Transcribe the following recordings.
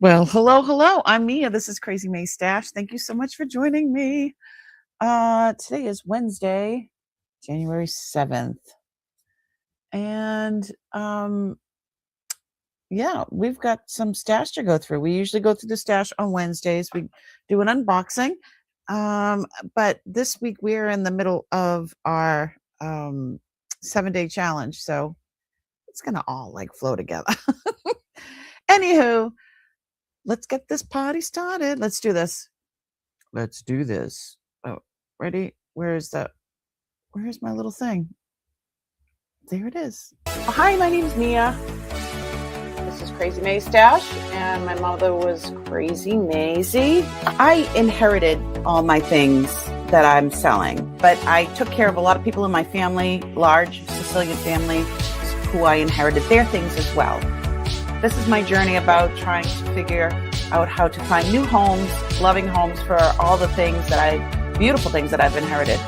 Well, hello, hello. I'm Mia. This is Crazy May Stash. Thank you so much for joining me. Today is Wednesday, January 7th. And yeah, we've got some stash to go through. We usually go through the stash on Wednesdays. We do an unboxing. But this week we're in the middle of our 7-day challenge, so it's gonna all like flow together. Anywho, let's get this party started. Let's do this. Let's do this. Oh, ready? Where's my little thing? There it is. Hi, my name's Mia. This is Crazy May Stash, and my mother was Crazy Maisie. I inherited all my things that I'm selling, but I took care of a lot of people in my family, large Sicilian family, who I inherited their things as well. This is my journey about trying to figure out how to find new homes, loving homes for all the things beautiful things that I've inherited.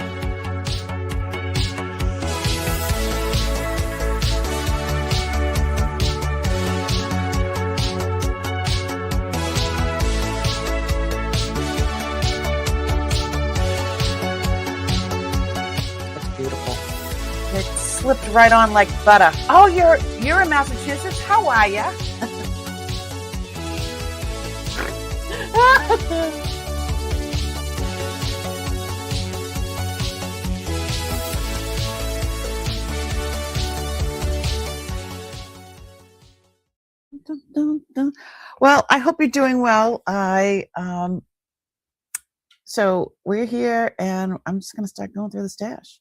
It's beautiful. It slipped right on like butter. Oh, you're in Massachusetts? How are ya? Dun, dun, dun. Well, I hope you're doing well. So we're here, and I'm just gonna start going through the stash.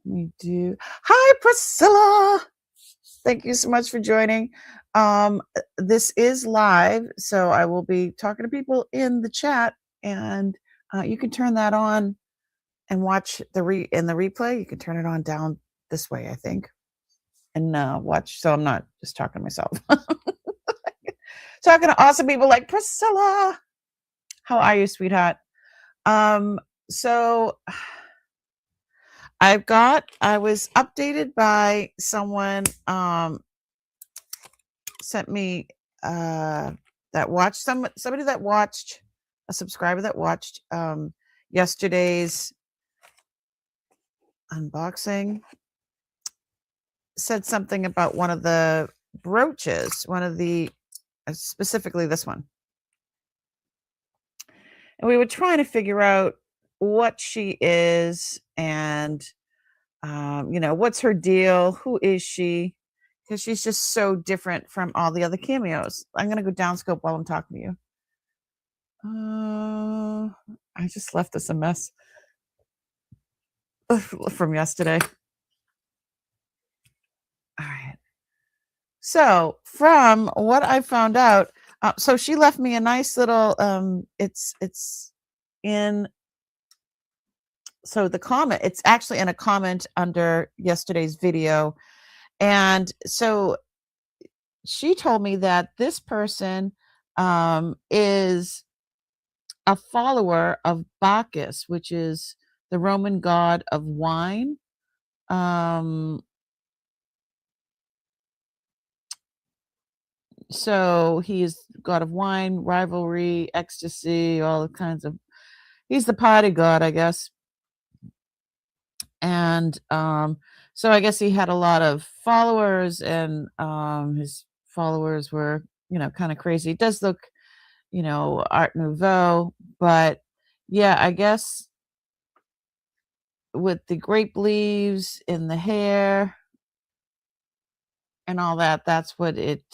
Hi, Priscilla. Thank you so much for joining. This is live, so I will be talking to people in the chat, and you can turn that on and watch in the replay. You can turn it on down this way, I think, and watch. So I'm not just talking to myself. Talking to awesome people like Priscilla. How are you, sweetheart? So I was updated by someone sent me that watched somebody that watched a subscriber that watched yesterday's unboxing, said something about one of the brooches, specifically this one. And we were trying to figure out what she is and, what's her deal? Who is she? Because she's just so different from all the other cameos. I'm going to go downscope while I'm talking to you. I just left this a mess from yesterday. All right. So from what I found out, so she left me a nice little, so the comment, it's actually in a comment under yesterday's video. And so she told me that this person is a follower of Bacchus, which is the Roman god of wine. So he is god of wine, rivalry, ecstasy, all kinds of, he's the party god, I guess. And so I guess he had a lot of followers, and his followers were, kind of crazy. It does look, Art Nouveau, but yeah, I guess with the grape leaves in the hair and all that, that's what it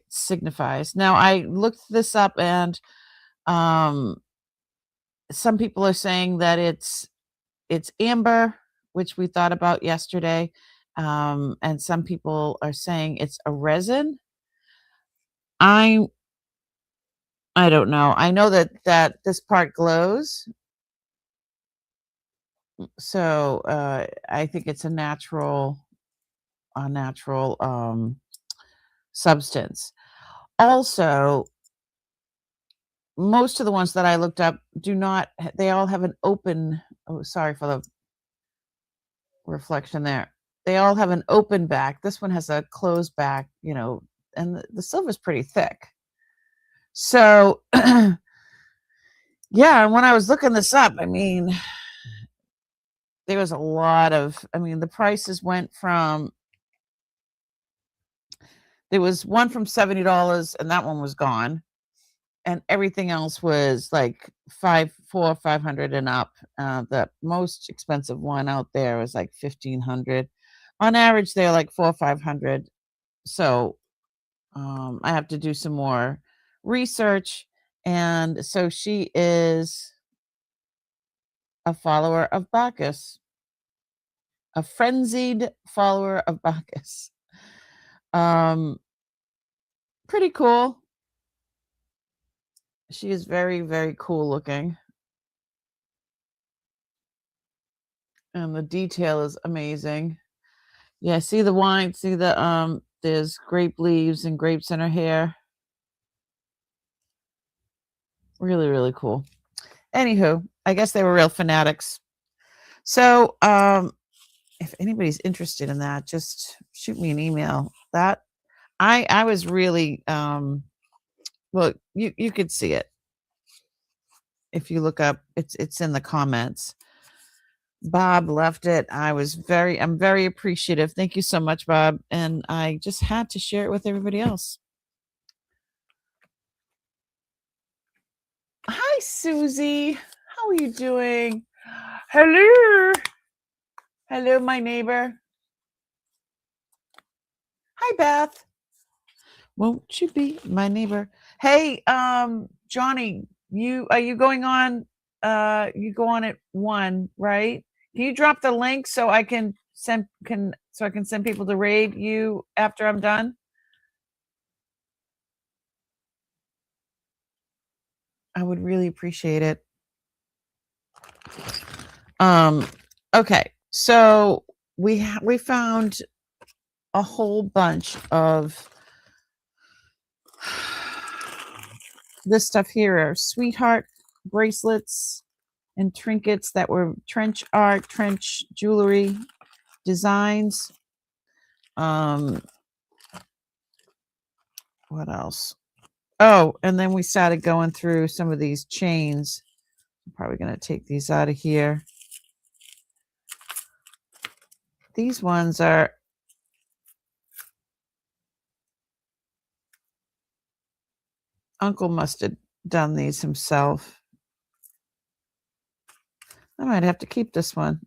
signifies. Now, I looked this up, and some people are saying that it's amber, which we thought about yesterday, and some people are saying it's a resin. I don't know. I know that this part glows, so I think it's a natural substance. Also, most of the ones that I looked up they all have an open, oh, sorry for the reflection there. They all have an open back. This one has a closed back, and the silver's pretty thick. So yeah, and when I was looking this up, I mean, there was a lot of, I mean, the prices went from, there was one from $70 and that one was gone. And everything else was like 500 and up. The most expensive one out there was like 1,500. On average, they're like 400 or 500. So I have to do some more research. And so she is a follower of Bacchus, a frenzied follower of Bacchus. Pretty cool. She is very, very cool looking. And the detail is amazing. Yeah, see the wine, see the there's grape leaves and grapes in her hair. Really, really cool. Anywho, I guess they were real fanatics. So if anybody's interested in that, just shoot me an email. That I was really well, you could see it if you look up, it's in the comments. Bob left it. I'm very appreciative. Thank you so much, Bob. And I just had to share it with everybody else. Hi, Susie. How are you doing? Hello. Hello, my neighbor. Hi, Beth. Won't you be my neighbor? Hey, Johnny, are you going on? You go on at 1, right? Can you drop the link so I can send people to raid you after I'm done? I would really appreciate it. Okay, so we found a whole bunch of this stuff here are sweetheart bracelets and trinkets that were trench art, trench jewelry designs. What else? Oh, and then we started going through some of these chains. I'm probably going to take these out of here. These ones are Uncle must have done these himself. I might have to keep this one.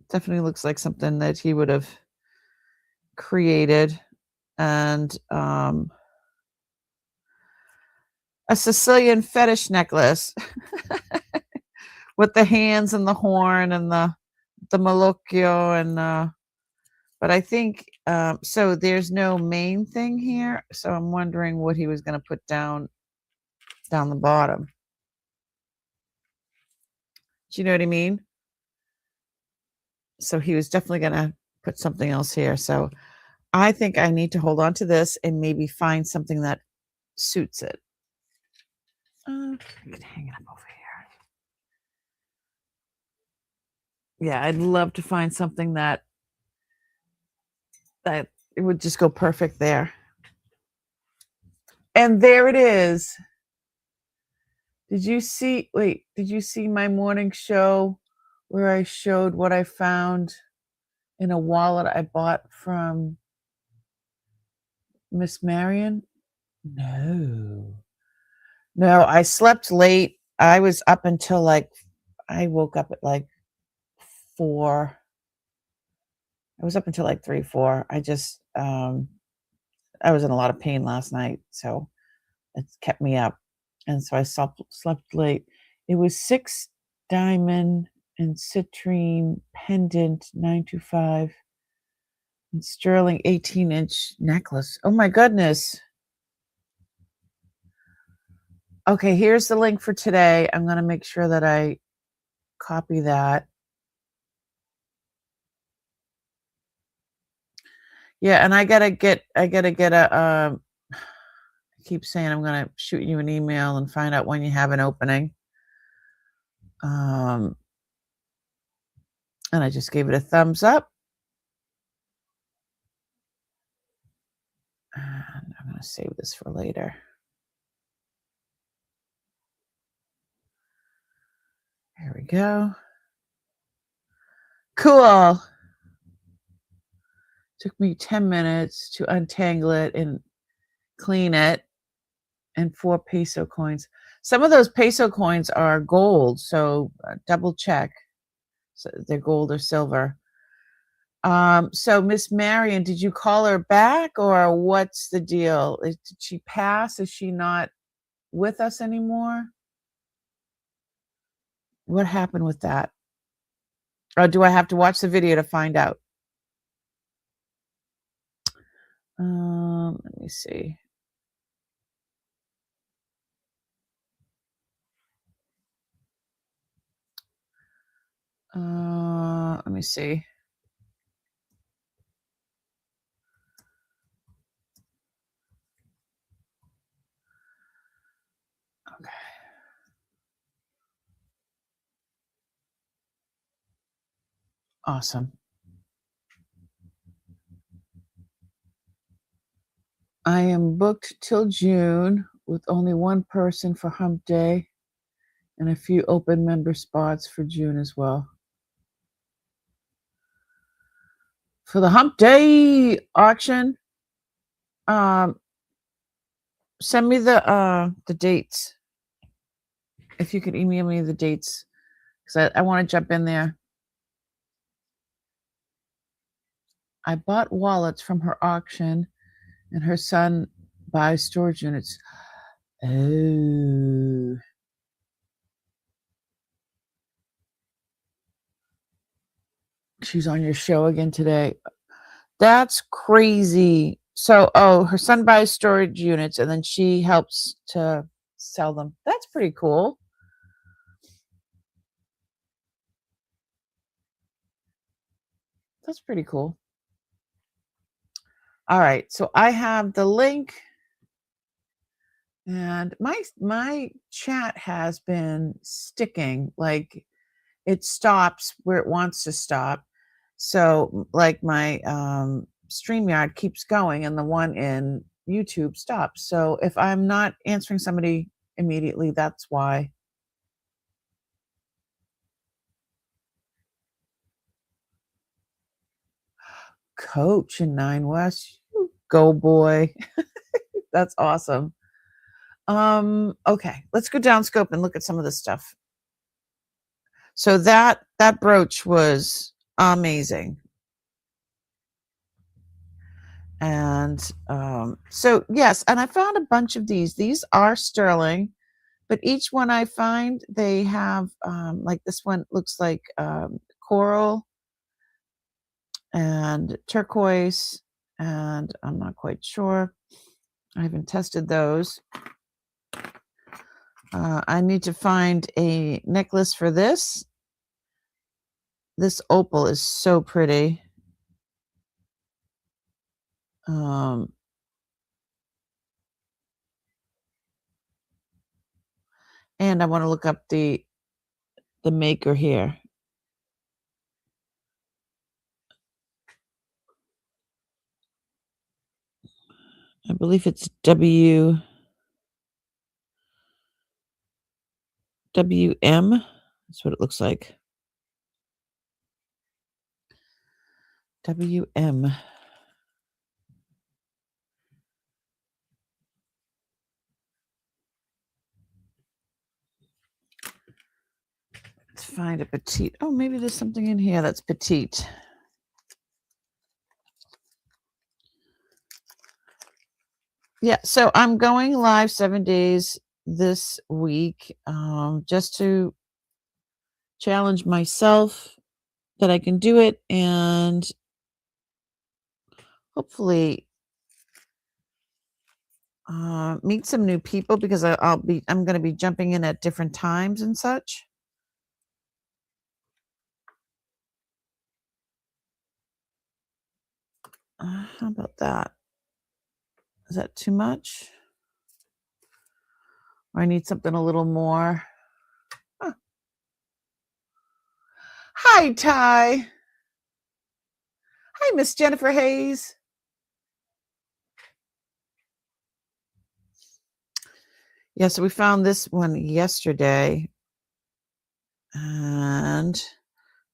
Definitely looks like something that he would have created. And a Sicilian fetish necklace with the hands and the horn and the malocchio and but I think so there's no main thing here, so I'm wondering what he was going to put down the bottom. Do you know what I mean? So he was definitely going to put something else here. So I think I need to hold on to this and maybe find something that suits it. I could hang it up over here. Yeah, I'd love to find something that it would just go perfect there. And there it is. Did you see my morning show where I showed what I found in a wallet I bought from Miss Marion? No, I slept late. I was up until I woke up at 4. I was up until 3, 4. I just, I was in a lot of pain last night, so it kept me up. And so I slept late. It was 6 diamond and citrine pendant 925 and sterling 18-inch necklace. Oh my goodness. Okay, here's the link for today. I'm going to make sure that I copy that. Yeah, and I gotta get a I keep saying I'm going to shoot you an email and find out when you have an opening. And I just gave it a thumbs up. I'm going to save this for later. There we go. Cool. Took me 10 minutes to untangle it and clean it, and 4 peso coins. Some of those peso coins are gold, so double check. So they're gold or silver. So Miss Marion, did you call her back, or what's the deal? Did she pass? Is she not with us anymore? What happened with that? Or do I have to watch the video to find out? Let me see. Let me see. Okay. Awesome. I am booked till June with only one person for Hump Day and a few open member spots for June as well. For the Hump Day auction, send me the dates. If you could email me the dates, because I want to jump in there. I bought wallets from her auction, and her son buys storage units. Oh. She's on your show again today. That's crazy. So, her son buys storage units and then she helps to sell them. That's pretty cool. That's pretty cool. All right. So I have the link, and my chat has been sticking. Like, it stops where it wants to stop. So like my StreamYard keeps going and the one in YouTube stops. So if I'm not answering somebody immediately, that's why. Coach in 9 West. Go boy. That's awesome. Okay, let's go down scope and look at some of this stuff. So that brooch was amazing. And so yes, and I found a bunch of these. These are sterling, but each one I find, they have like this one looks like coral and turquoise, and I'm not quite sure. I haven't tested those. I need to find a necklace for this. This opal is so pretty. And I want to look up the maker here. I believe it's WM. That's what it looks like. WM. Let's find a petite. Oh, maybe there's something in here that's petite. Yeah, so I'm going live 7 days this week, just to challenge myself that I can do it, and hopefully meet some new people, because I'm going to be jumping in at different times and such. How about that? Is that too much? Or I need something a little more. Huh. Hi, Ty. Hi, Miss Jennifer Hayes. Yeah, so we found this one yesterday, and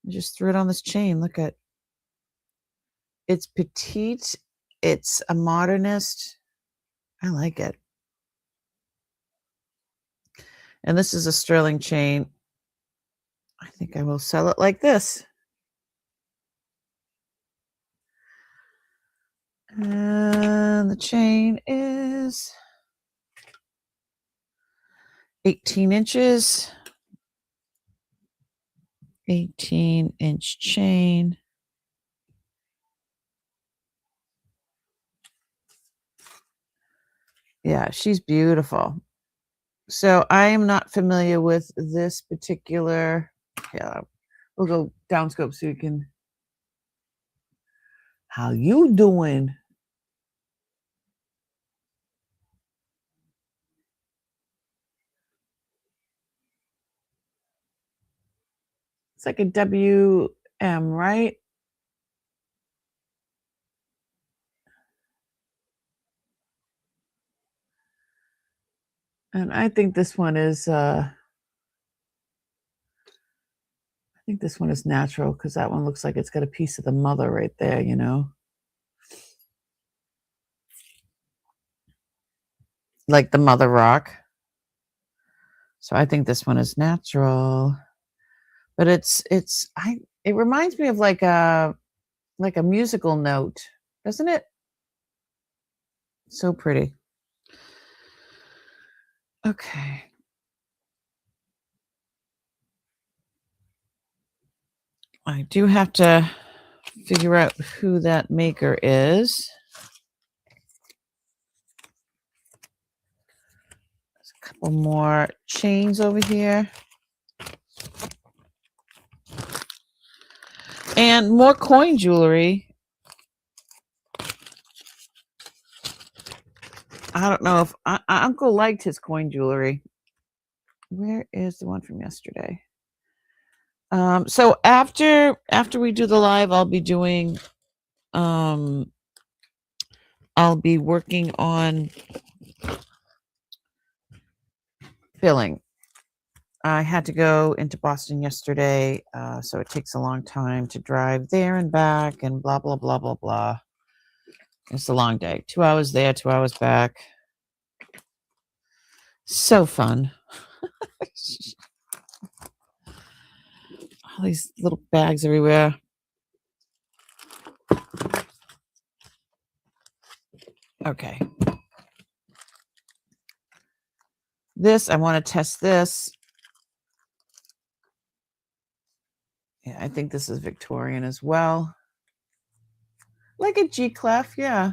I just threw it on this chain. Look at it's petite. It's a modernist. I like it. And this is a sterling chain. I think I will sell it like this. And the chain is 18 inches. 18-inch chain. Yeah, she's beautiful. So I am not familiar with this particular. Yeah, we'll go down scope so you can. How you doing? It's like a WM, right? And I think this one is natural because that one looks like it's got a piece of the mother right there, you know? Like the mother rock. So I think this one is natural. But it reminds me of like a musical note, doesn't it? So pretty. Okay. I do have to figure out who that maker is. There's a couple more chains over here. And more coin jewelry. I don't know if Uncle liked his coin jewelry. Where is the one from yesterday? So after we do the live, I'll be doing I'll be working on billing. I had to go into Boston yesterday, so it takes a long time to drive there and back and blah, blah, blah, blah, blah. It's a long day. 2 hours there, 2 hours back. So fun. All these little bags everywhere. Okay. This, I want to test this. Yeah, I think this is Victorian as well. Like a G clef, yeah.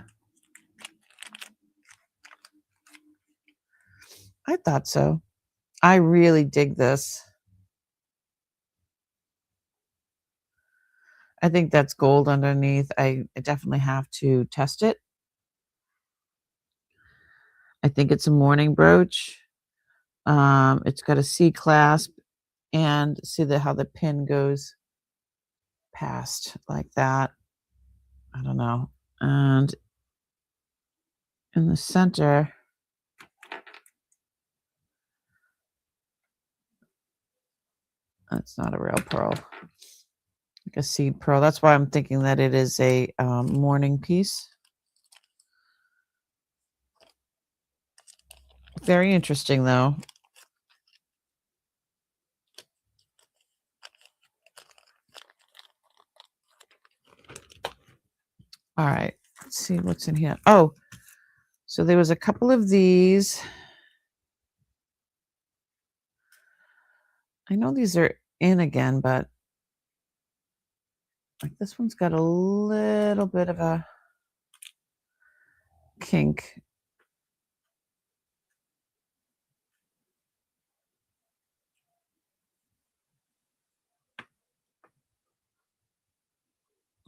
I thought so. I really dig this. I think that's gold underneath. I definitely have to test it. I think it's a morning brooch. It's got a C clasp and see how the pin goes past like that. I don't know. And in the center, that's not a real pearl, like a seed pearl. That's why I'm thinking that it is a morning piece. Very interesting, though. All right, let's see what's in here. Oh, so there was a couple of these. I know these are in again, but like this one's got a little bit of a kink.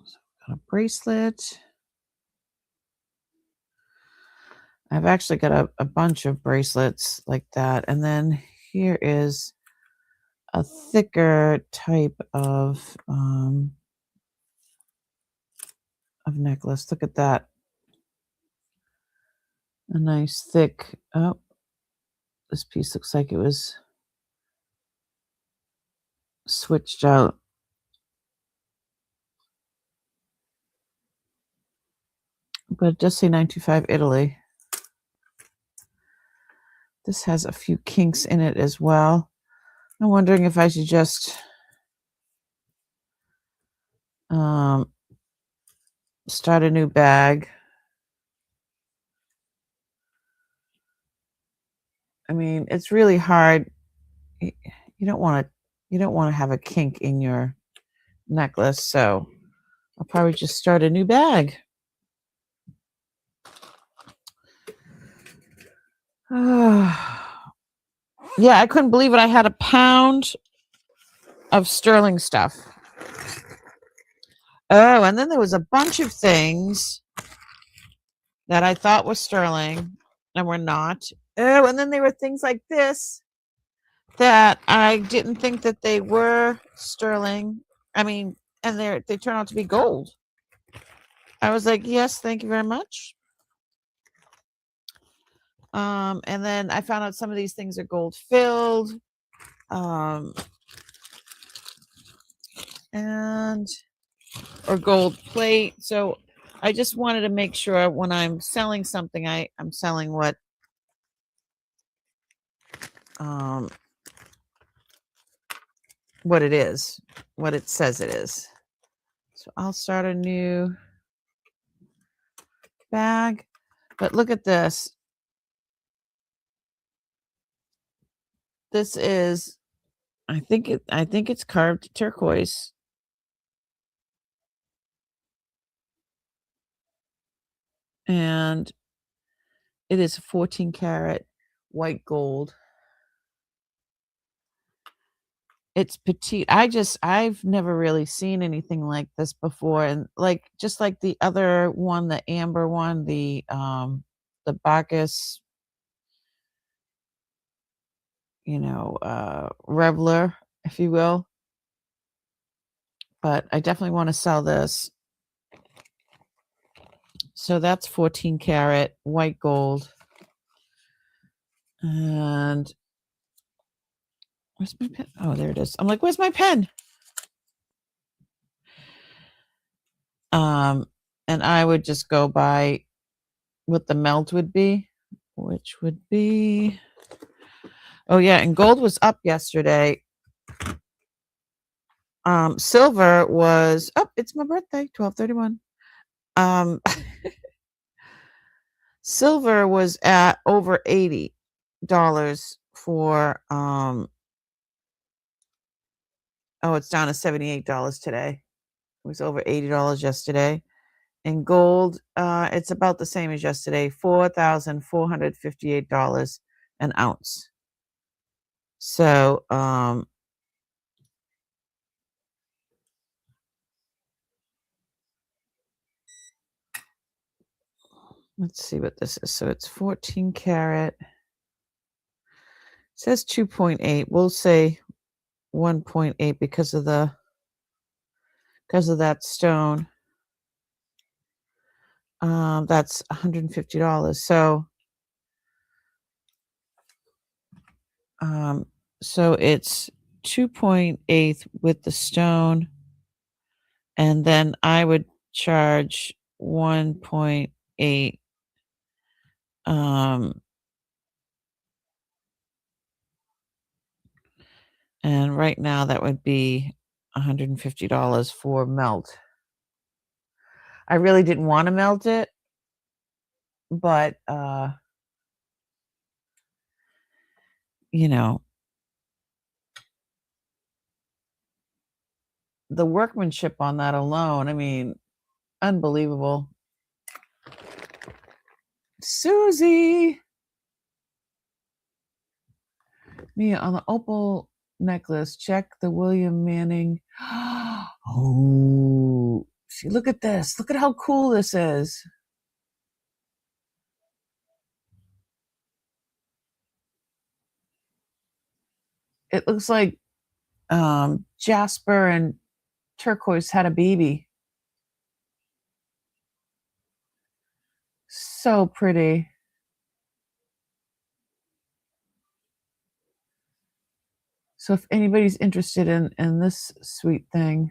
So got a bracelet. I've actually got a bunch of bracelets like that. And then here is a thicker type of necklace. Look at that. A nice thick, oh, This piece looks like it was switched out. But it does say 925 Italy. This has a few kinks in it as well. I'm wondering if I should just start a new bag. I mean, it's really hard. You don't want to have a kink in your necklace, so I'll probably just start a new bag. Yeah, I couldn't believe it. I had a pound of sterling stuff. Oh, and then there was a bunch of things that I thought were sterling and were not. Oh, and then there were things like this that I didn't think that they were sterling. I mean, and they turn out to be gold. I was like, yes, thank you very much. And then I found out some of these things are gold filled. And or gold plate. So I just wanted to make sure when I'm selling something, I'm selling what it is, what it says it is. So I'll start a new bag. But look at this. This is, I think it's carved turquoise. And it is 14 karat white gold. It's petite. I've never really seen anything like this before. And just like the other one, the amber one, the Bacchus, Reveler, if you will. But I definitely want to sell this. So that's 14 karat white gold. And where's my pen? Oh, there it is. I'm like, where's my pen? And I would just go by what the melt would be, which would be, oh yeah, and gold was up yesterday. Silver was up. It's my birthday, 12/31. Silver was at over $80 for it's down to $78 today. It was over $80 yesterday. And gold, it's about the same as yesterday, $4,458 an ounce. So let's see what this is. So it's 14 karat. It says 2.8. We'll say 1.8 because of that stone. That's $150. So it's 2.8 with the stone, and then I would charge 1.8. And right now that would be $150 for melt. I really didn't want to melt it, but the workmanship on that alone, I mean, unbelievable. Susie, Mia, on the opal necklace, check the William Manning. Oh, see, look at this. Look at how cool this is. It looks like jasper and turquoise had a baby. So pretty. So if anybody's interested in this sweet thing,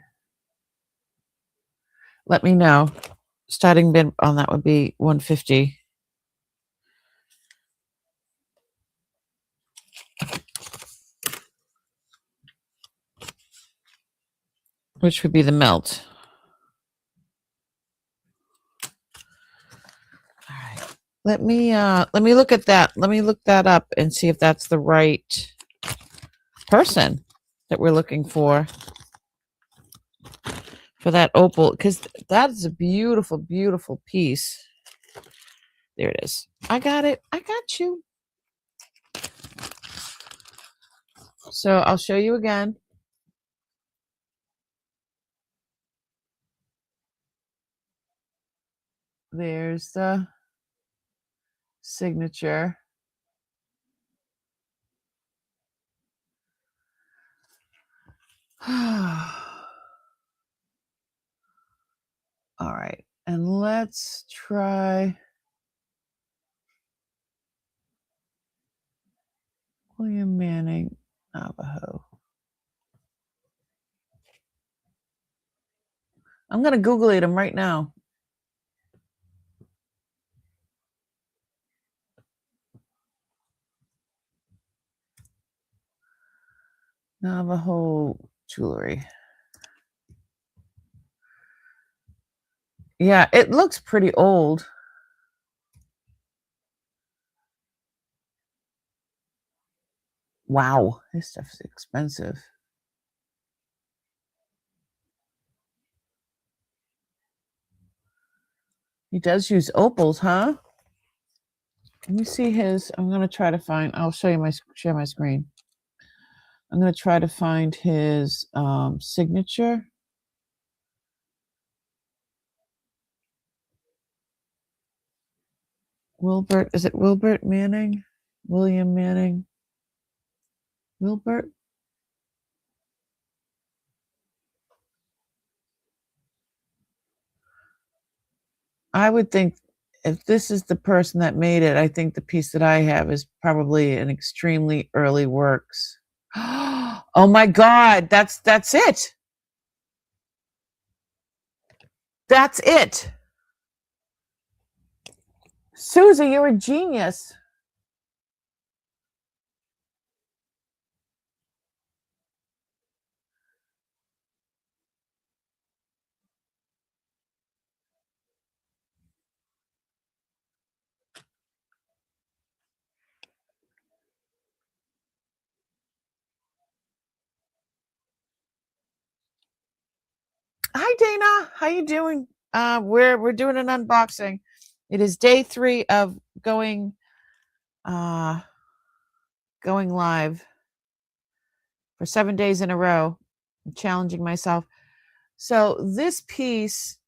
let me know. Starting bid on that would be $150. Which would be the melt. All right. Let me look at that. Let me look that up and see if that's the right person that we're looking for that opal, because that is a beautiful, beautiful piece. There it is. I got it. I got you. So I'll show you again. There's the signature. All right. And let's try William Manning, Navajo. I'm going to Google him right now. Navajo jewelry. Yeah, it looks pretty old. Wow, this stuff is expensive. He does use opals, huh? Let me see his. I'm going to try to find. I'll show you share my screen. I'm going to try to find his signature. Wilbert, is it Wilbert Manning? William Manning? Wilbert? I would think if this is the person that made it, I think the piece that I have is probably an extremely early works. Oh my God, that's it. That's it. Susie, you're a genius. Hi Dana, how you doing? We're doing an unboxing. It is day 3 of going live for 7 days in a row. I'm challenging myself. So this piece,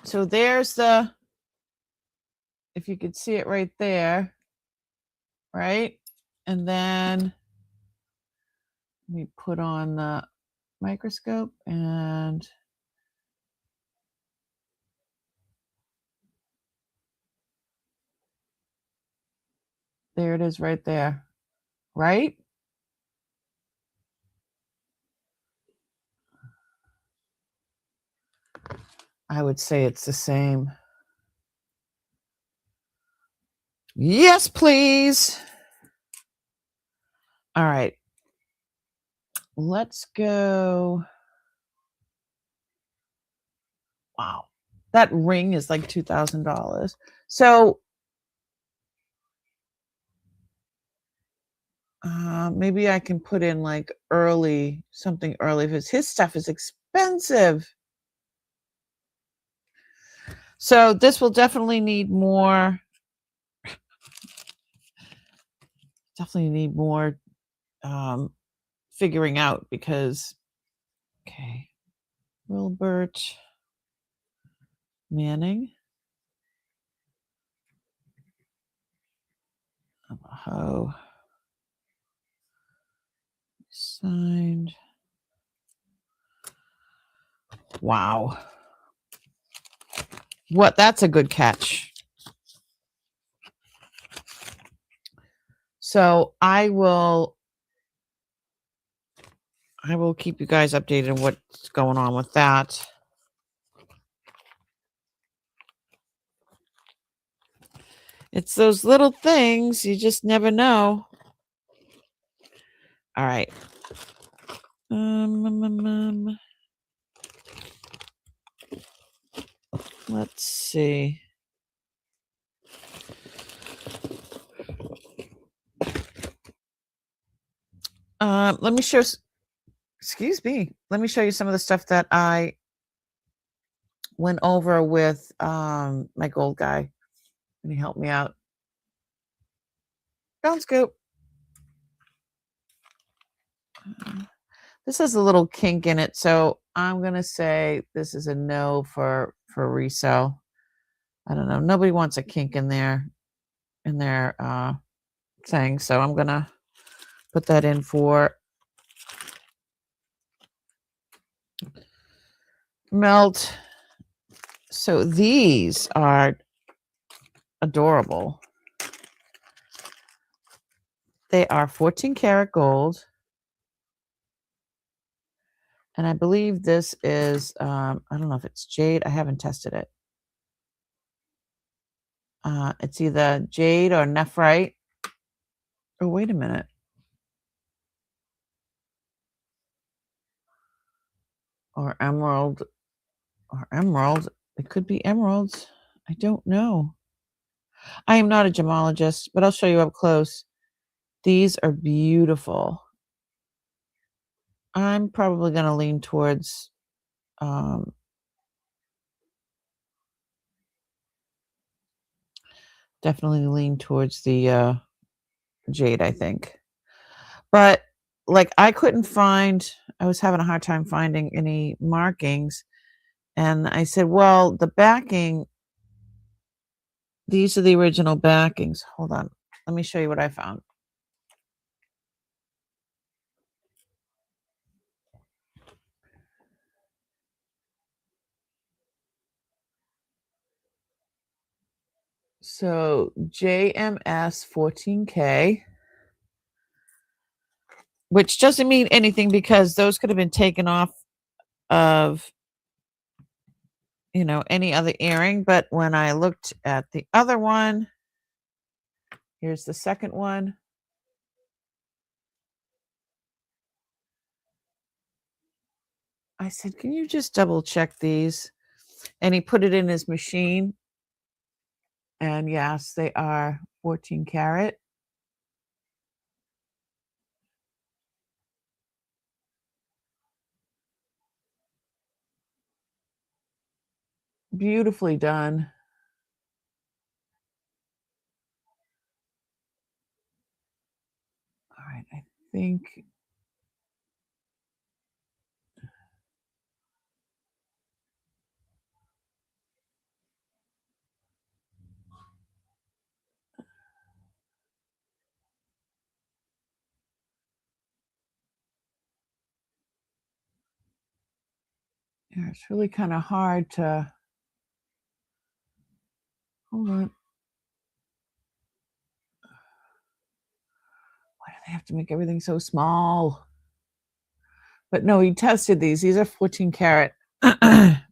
so there's the, if you could see it right there, right? And then let me put on the microscope and there it is right there, right? I would say it's the same. Yes, please. All right. Let's go. Wow. That ring is like $2,000. So maybe I can put in like something early because his stuff is expensive. So this will definitely need more. Definitely need more figuring out because, okay, Wilbert Manning. Navajo. Signed. Wow. What? That's a good catch. So I will keep you guys updated on what's going on with that. It's those little things you just never know. All right. Let's see. Let me show. Excuse me. Let me show you some of the stuff that I went over with my gold guy, and he helped me out. Don't scoop. This has a little kink in it, so I'm gonna say this is a no for resale. I don't know. Nobody wants a kink in their thing, so I'm gonna put that in for melt. So these are adorable. They are 14 karat gold. And I believe this is, I don't know if it's jade. I haven't tested it. It's either jade or nephrite. Oh, wait a minute. Or emerald. It could be emeralds. I don't know. I am not a gemologist, but I'll show you up close. These are beautiful. I'm probably going to lean towards definitely lean towards the jade, I think. But like I was having a hard time finding any markings. And I said, well, the backing, these are the original backings. Hold on. Let me show you what I found. So JMS 14K, which doesn't mean anything because those could have been taken off of, any other earring. But when I looked at the other one, here's the second one. I said, can you just double check these? And he put it in his machine. And yes, they are 14 karat. Beautifully done. All right, I think yeah, it's really kind of hard to hold on. Why do they have to make everything so small? But no, he tested these. These are 14 karat. Let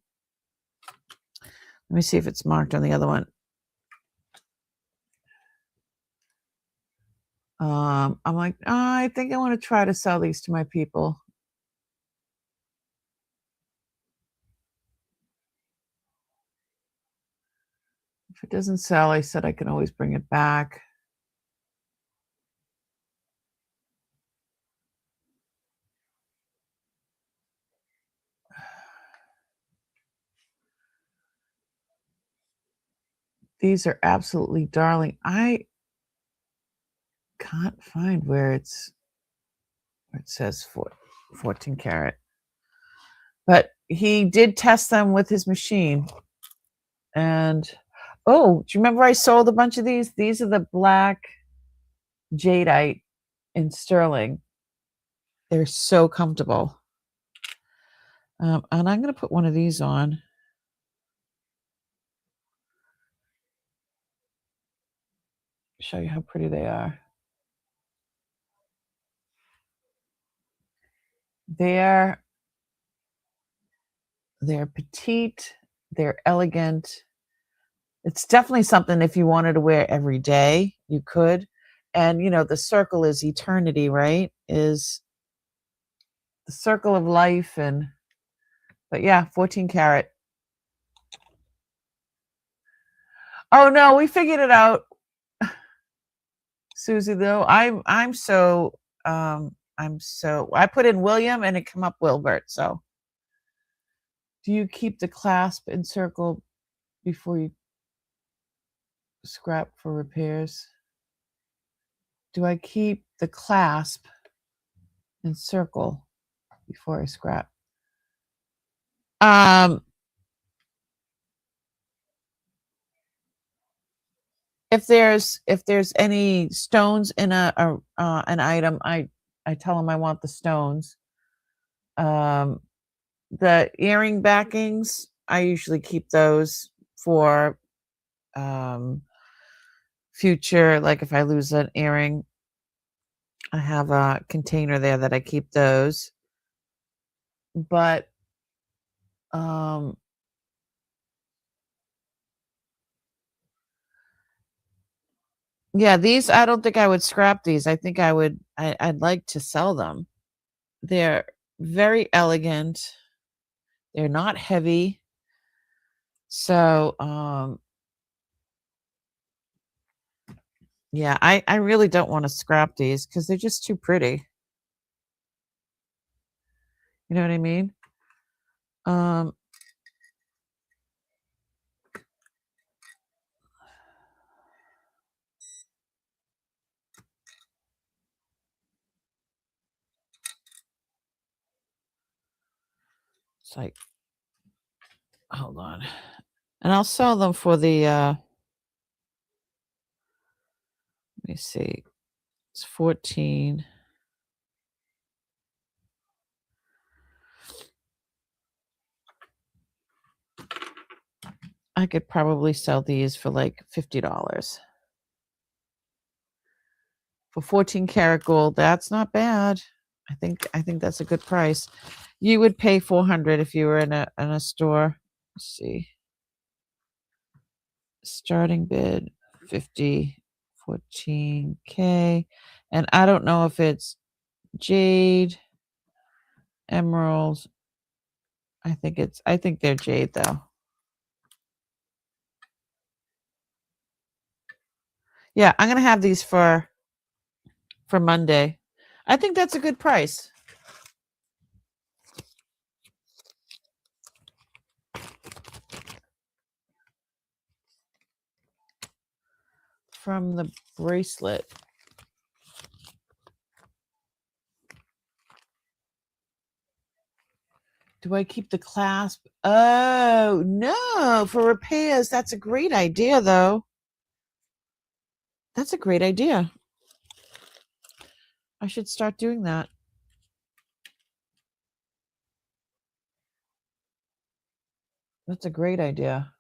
me see if it's marked on the other one. I'm like, oh, I think I want to try to sell these to my people. If it doesn't sell, I said I can always bring it back. These are absolutely darling. I can't find where it says 14 karat. But he did test them with his machine. And oh, do you remember I sold a bunch of these? These are the black jadeite in sterling. They're so comfortable. And I'm going to put one of these on. Show you how pretty they are. They're petite, they're elegant. It's definitely something if you wanted to wear every day, you could. And the circle is eternity, right? Is the circle of life. But yeah, 14 karat. Oh no, we figured it out. Susie, though, I'm so I put in William and it come up Wilbert. So do you keep the clasp and circle before you scrap for repairs? Do I keep the clasp and circle before I scrap? If there's any stones in an item, I tell them I want the stones. The earring backings, I usually keep those for future. Like if I lose an earring, I have a container there that I keep those. But yeah, these, I don't think I would scrap these. I think I'd like to sell them. They're very elegant. They're not heavy. So, yeah, I really don't want to scrap these because they're just too pretty. You know what I mean? It's like, hold on. And I'll sell them for the, let me see. It's 14. I could probably sell these for like $50. For 14 karat gold, that's not bad. I think that's a good price. You would pay 400 if you were in a store. Let's see. Starting bid 50, 14K. And I don't know if it's jade, emerald. I think they're jade though. Yeah, I'm gonna have these for Monday. I think that's a good price. From the bracelet. Do I keep the clasp? Oh, no, for repairs. That's a great idea, though. That's a great idea. I should start doing that. That's a great idea.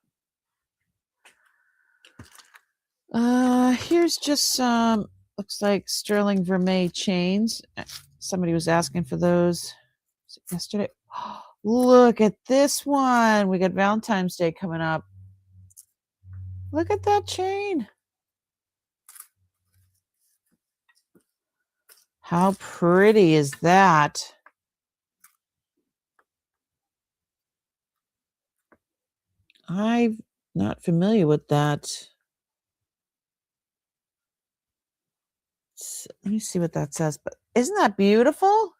Here's just some, looks like sterling vermeil chains. Somebody was asking for those yesterday. Look at this one. We got Valentine's Day coming up. Look at that chain. How pretty is that? I'm not familiar with that. Let me see what that says. But isn't that beautiful?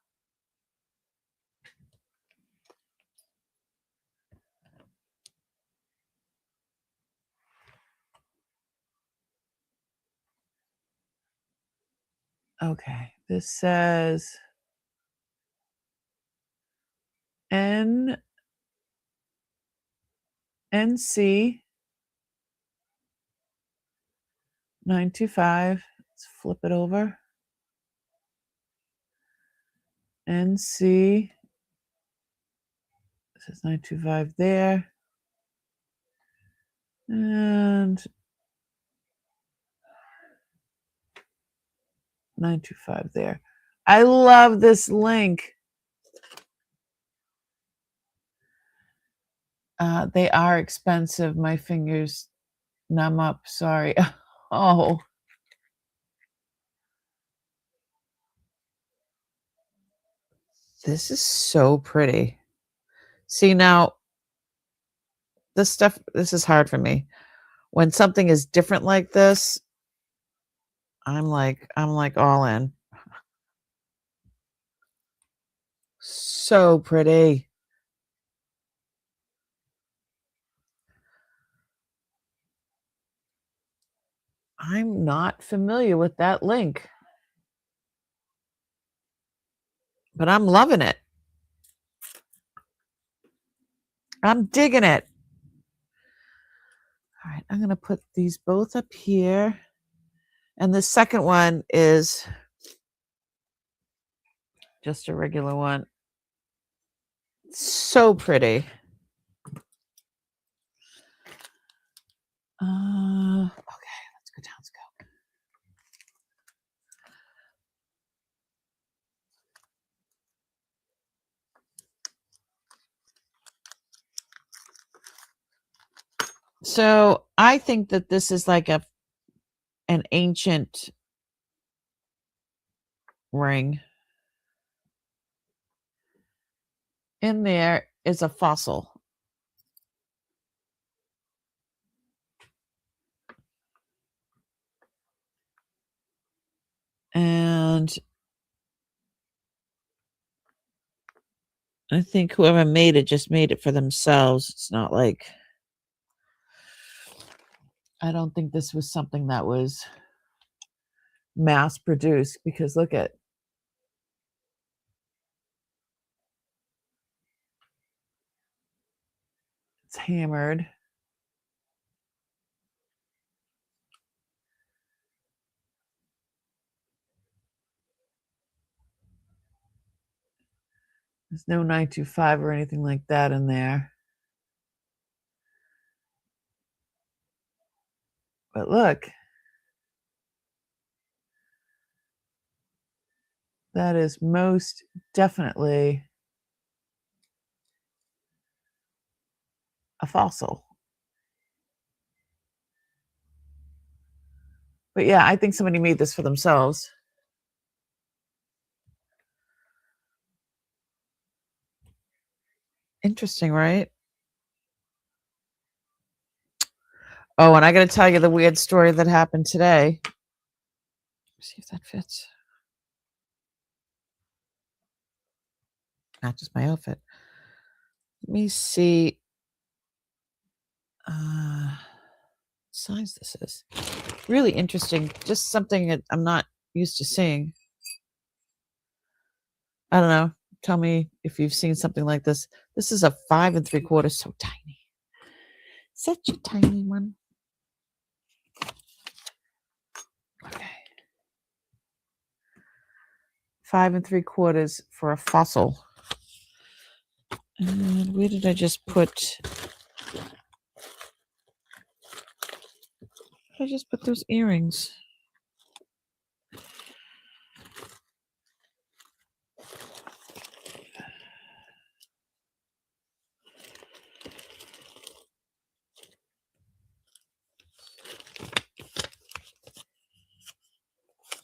Okay, this says NC 925. Let's flip it over. NC. It says 925 there. And 925 there. I love this link. They are expensive. My fingers numb up. Sorry. Oh, this is so pretty. See, now this is hard for me. When something is different like this, I'm like all in. So pretty. I'm not familiar with that link, but I'm loving it. I'm digging it. All right, I'm going to put these both up here. And the second one is just a regular one. So pretty. Okay, let's go down. Let's go. So I think that this is like an ancient ring. In there is a fossil. And I think whoever made it just made it for themselves. It's not like, I don't think this was something that was mass produced, because look at, it's hammered. There's no 925 or anything like that in there. But look, that is most definitely a fossil. But yeah, I think somebody made this for themselves. Interesting, right? Oh, and I got to tell you the weird story that happened today. See if that fits. Not just my outfit. Let me see size this is. Really interesting. Just something that I'm not used to seeing. I don't know. Tell me if you've seen something like this. This is a 5 3/4, so tiny. Such a tiny one. Okay. 5 3/4 for a fossil. And where did I just put? I just put those earrings.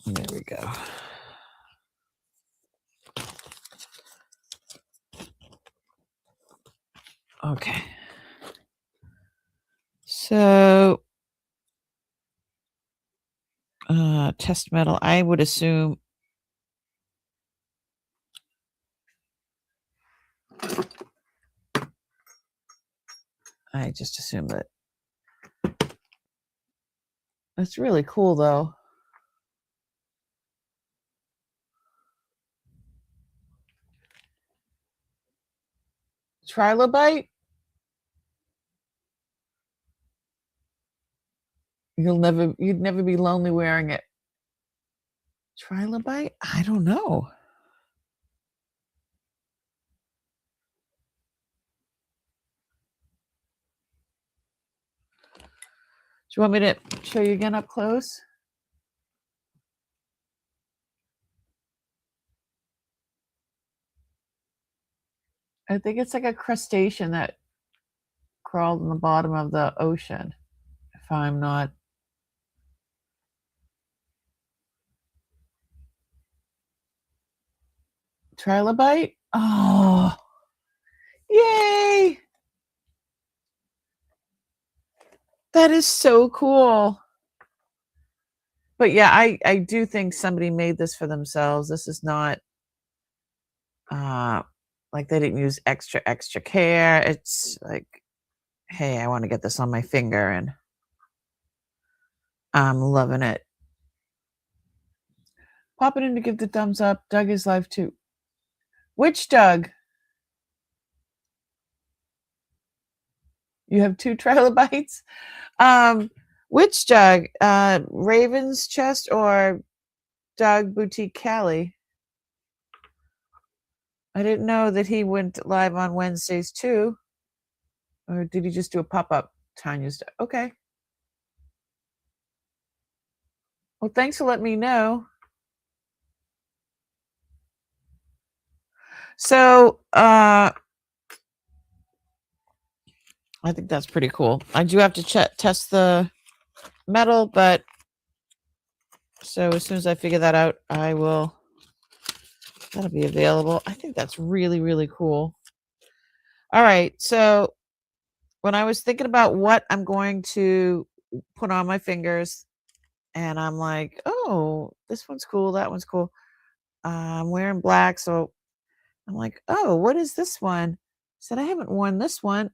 There we go. Okay. So, test metal, I would assume. I just assume that. That's really cool, though. Trilobite? You'd never be lonely wearing it. Trilobite? I don't know. Do you want me to show you again up close? I think it's like a crustacean that crawled in the bottom of the ocean, if I'm not. Trilobite? Oh, yay! That is so cool. But yeah, I do think somebody made this for themselves. This is not like they didn't use extra care. It's like, hey, I want to get this on my finger, and I'm loving it. Pop it in to give the thumbs up. Doug is live too. Which Doug? You have 2 trilobites? Which Doug? Raven's Chest or Doug Boutique Cali? I didn't know that he went live on Wednesdays too. Or did he just do a pop-up? Tanya's. Okay. Well, thanks for letting me know. So, I think that's pretty cool. I do have to test the metal, but so as soon as I figure that out, that'll be available. I think that's really, really cool. All right. So when I was thinking about what I'm going to put on my fingers, and I'm like, oh, this one's cool. That one's cool. I'm wearing black. So I'm like, oh, what is this one? I said, I haven't worn this one.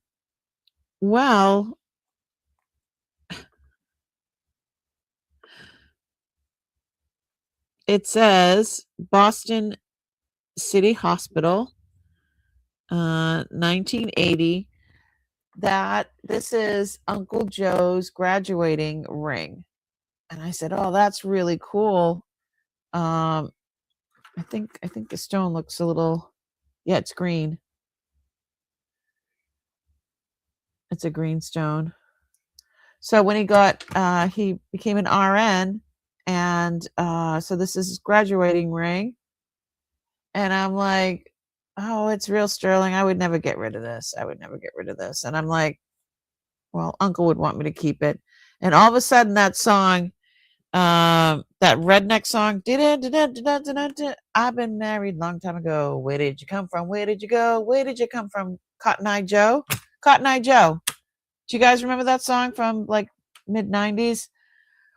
Well, it says Boston City Hospital, 1980. That this is Uncle Joe's graduating ring. And I said, oh, that's really cool. I think the stone looks a little, yeah, it's green. It's a green stone. So when he became an RN, and so this is his graduating ring. And I'm like, oh, it's real sterling. I would never get rid of this. And I'm like, well, Uncle would want me to keep it. And all of a sudden that song, that redneck song, I've been married a long time ago. Where did you come from? Where did you go? Where did you come from? Cotton Eye Joe. Cotton Eye Joe. Do you guys remember that song from like mid-90s?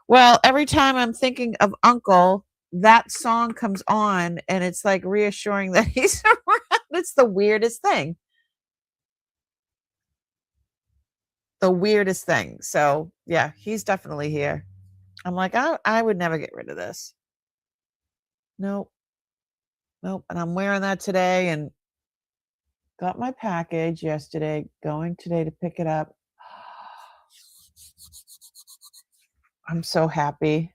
Well, every time I'm thinking of Uncle, that song comes on, and it's like reassuring that he's around. It's the weirdest thing. So yeah, he's definitely here. I'm like, I would never get rid of this. Nope. And I'm wearing that today, and got my package yesterday, going today to pick it up. I'm so happy.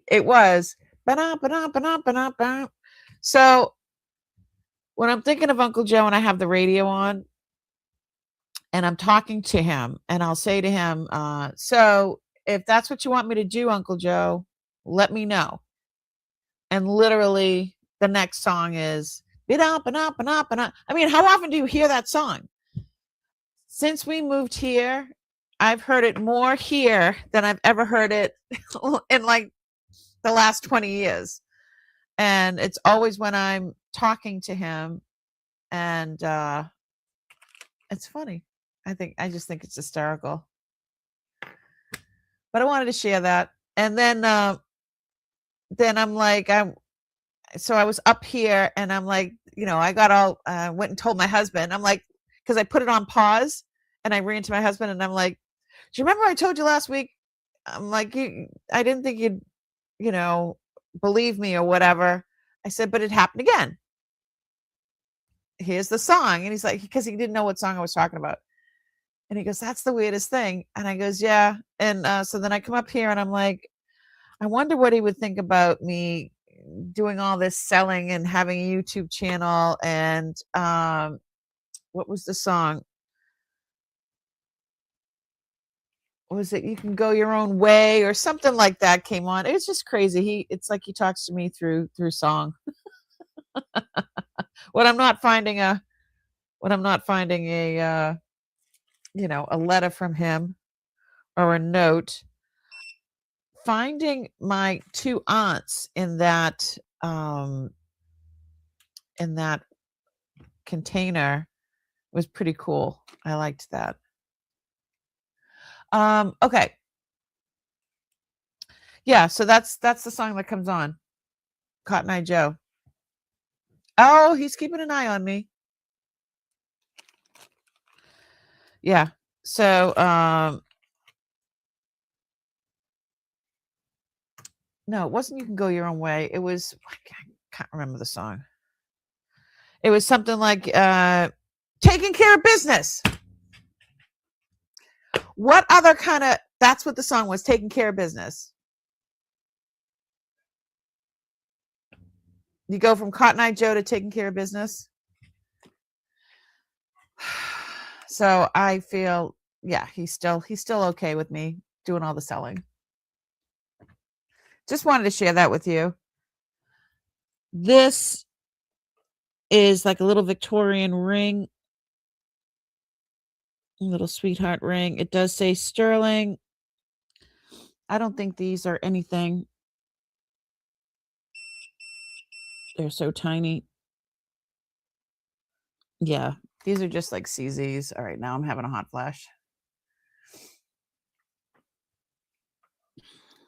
It was. So when I'm thinking of Uncle Joe and I have the radio on and I'm talking to him, and I'll say to him, so if that's what you want me to do, Uncle Joe, let me know. And literally the next song is I mean, how often do you hear that song? Since we moved here, I've heard it more here than I've ever heard it in like the last 20 years. And it's always when I'm talking to him, and it's funny. I just think it's hysterical. But I wanted to share that. And then I'm like, so I was up here, and I'm like, I got all went and told my husband. I'm like, because I put it on pause, and I ran to my husband, and I'm like, do you remember I told you last week? I'm like, I didn't think you'd, believe me or whatever. I said, but it happened again. Here's the song. And he's like, because he didn't know what song I was talking about. And he goes, that's the weirdest thing. And I goes, yeah. And so then I come up here, and I'm like, I wonder what he would think about me doing all this selling and having a YouTube channel. And what was the song? was it You Can Go Your Own Way or something like that came on. It's just crazy. It's like he talks to me through song. When I'm not finding a a letter from him or a note, finding my two aunts in that container was pretty cool. I liked that. Okay. Yeah, so that's the song that comes on. Cotton Eye Joe. Oh, he's keeping an eye on me. Yeah. So no, it wasn't You Can Go Your Own Way. It was, I can't remember the song. It was something like Taking Care of Business. What other kind of, that's what the song was, Taking Care of Business. You go from Cotton Eye Joe to Taking Care of Business. So I feel, yeah, he's still okay with me doing all the selling. Just wanted to share that with you. This is like a little Victorian ring, a little sweetheart ring. It does say sterling. I don't think these are anything. They're so tiny. Yeah, these are just like CZs. All right, now I'm having a hot flash.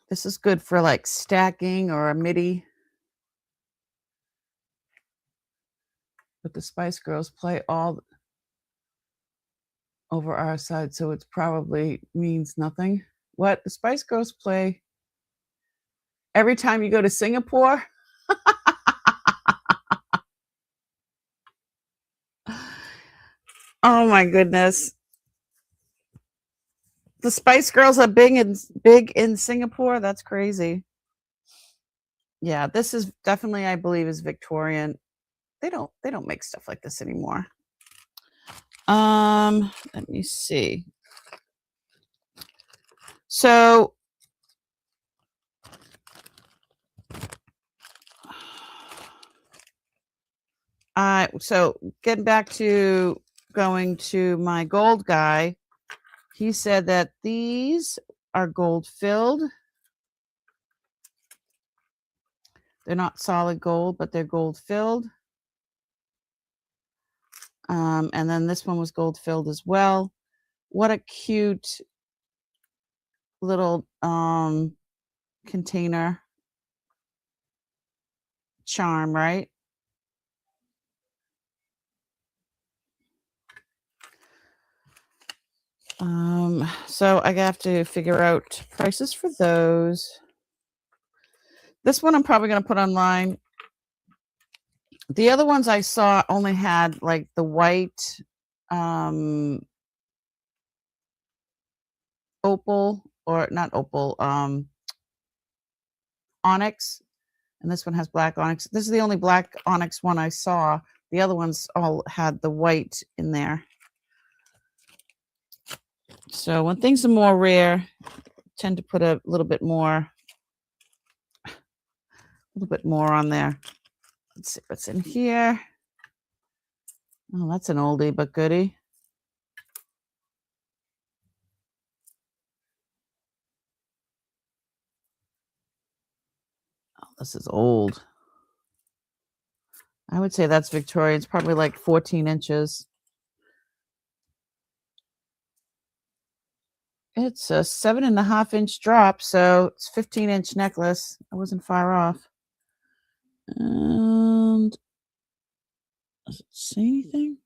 This is good for like stacking or a midi. But the Spice Girls play all over our side, so it probably means nothing. What? The Spice Girls play every time you go to Singapore? Oh my goodness. The Spice Girls are big in Singapore. That's crazy. Yeah, this is definitely, I believe, is Victorian. They don't make stuff like this anymore. Let me see. So getting back to going to my gold guy, he said that these are gold filled. They're not solid gold, but they're gold filled. And then this one was gold filled as well. What a cute little container charm, right? So I have to figure out prices for those. This one I'm probably going to put online. The other ones I saw only had like the white opal, or not opal, onyx, and this one has black onyx. This is the only black onyx one I saw. The other ones all had the white in there. So when things are more rare, I tend to put a little bit more on there. Let's see what's in here. Oh, that's an oldie but goodie. Oh, this is old. I would say that's Victorian. It's probably like 14 inches. It's a 7.5-inch drop, so it's 15-inch necklace. I wasn't far off. And does it say anything?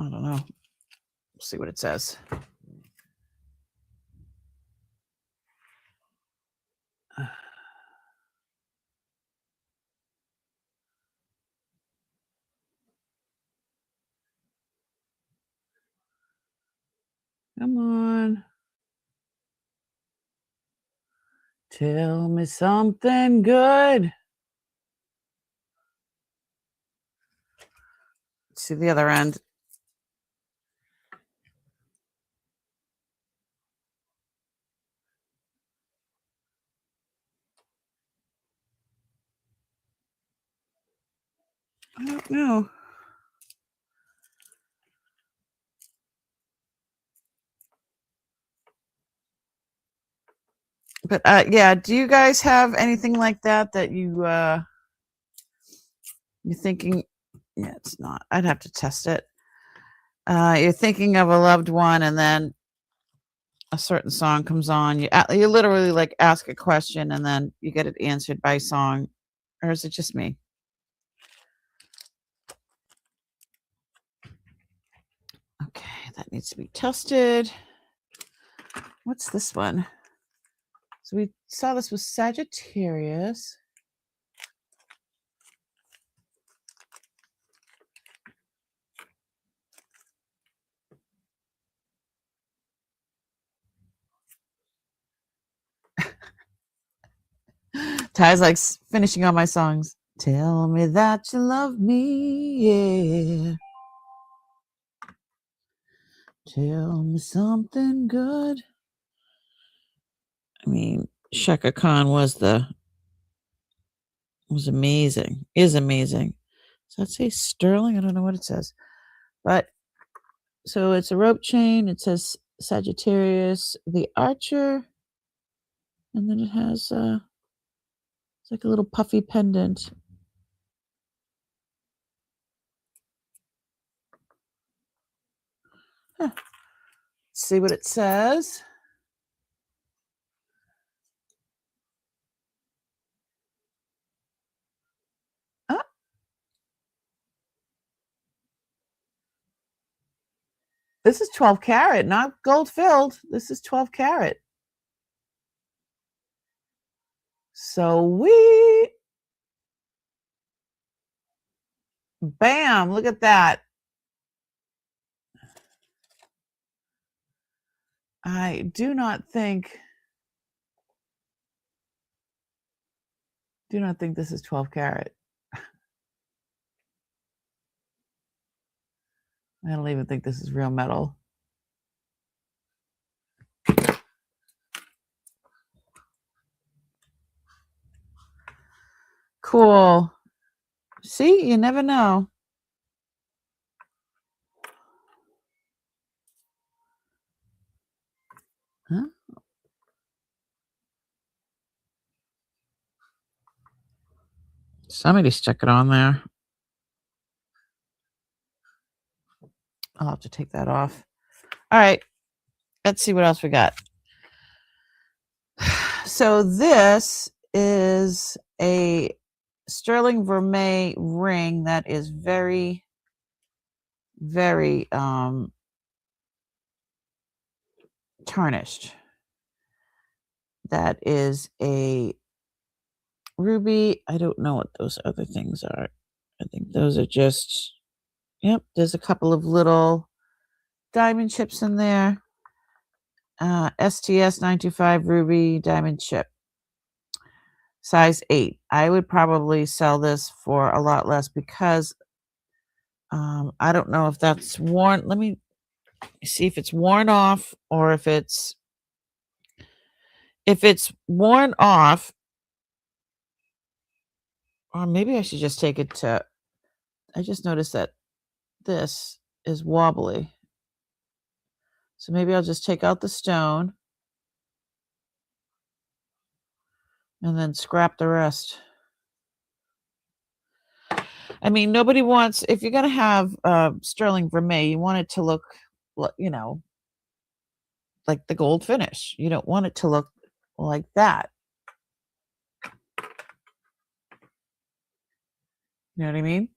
I don't know. We'll see what it says. Come on. Tell me something good. Let's see the other end. I don't know. But yeah, do you guys have anything like that you're thinking? Yeah, it's not. I'd have to test it. You're thinking of a loved one, and then a certain song comes on. You literally like ask a question, and then you get it answered by song, or is it just me? Okay, that needs to be tested. What's this one? So we saw this was Sagittarius. Ty's like finishing all my songs. Tell me that you love me, yeah. Tell me something good. I mean, Shaka Khan was amazing. Is amazing. Does that say sterling? I don't know what it says. But so it's a rope chain. It says Sagittarius, the Archer, and then it has it's like a little puffy pendant. Huh. Let's see what it says. Ah. This is 12 karat, not gold filled. This is 12 karat. So bam, look at that. I do not think this is 12 karat. I don't even think this is real metal. Cool. See, you never know. Huh? Somebody stuck it on there. I'll have to take that off. All right. Let's see what else we got. So this is a sterling vermeil ring that is very, very tarnished. That is a ruby. I don't know what those other things are. I think those are just, yep, there's a couple of little diamond chips in there. STS 925 ruby diamond chip. Size 8. I would probably sell this for a lot less because I don't know if that's worn. Let me see if it's worn off or if it's worn off, or maybe I should just take it to, I just noticed that this is wobbly. So maybe I'll just take out the stone and then scrap the rest. I mean, nobody wants, if you're going to have sterling vermeil, you want it to look, you know, like the gold finish. You don't want it to look like that. You know what I mean?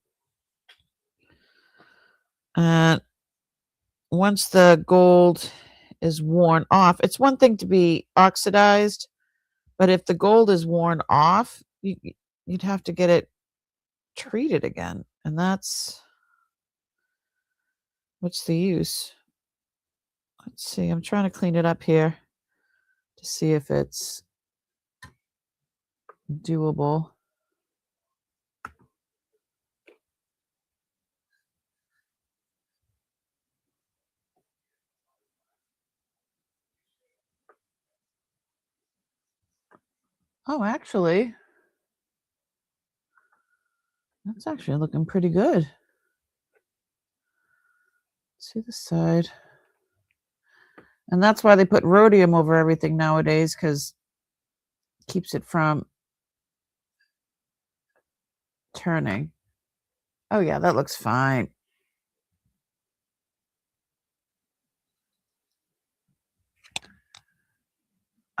Once the gold is worn off, it's one thing to be oxidized, but if the gold is worn off, you'd have to get it treated again. And that's, what's the use? Let's see, I'm trying to clean it up here to see if it's doable. Oh, actually, that's actually looking pretty good. See the side. And that's why they put rhodium over everything nowadays, because it keeps it from turning. Oh yeah, that looks fine.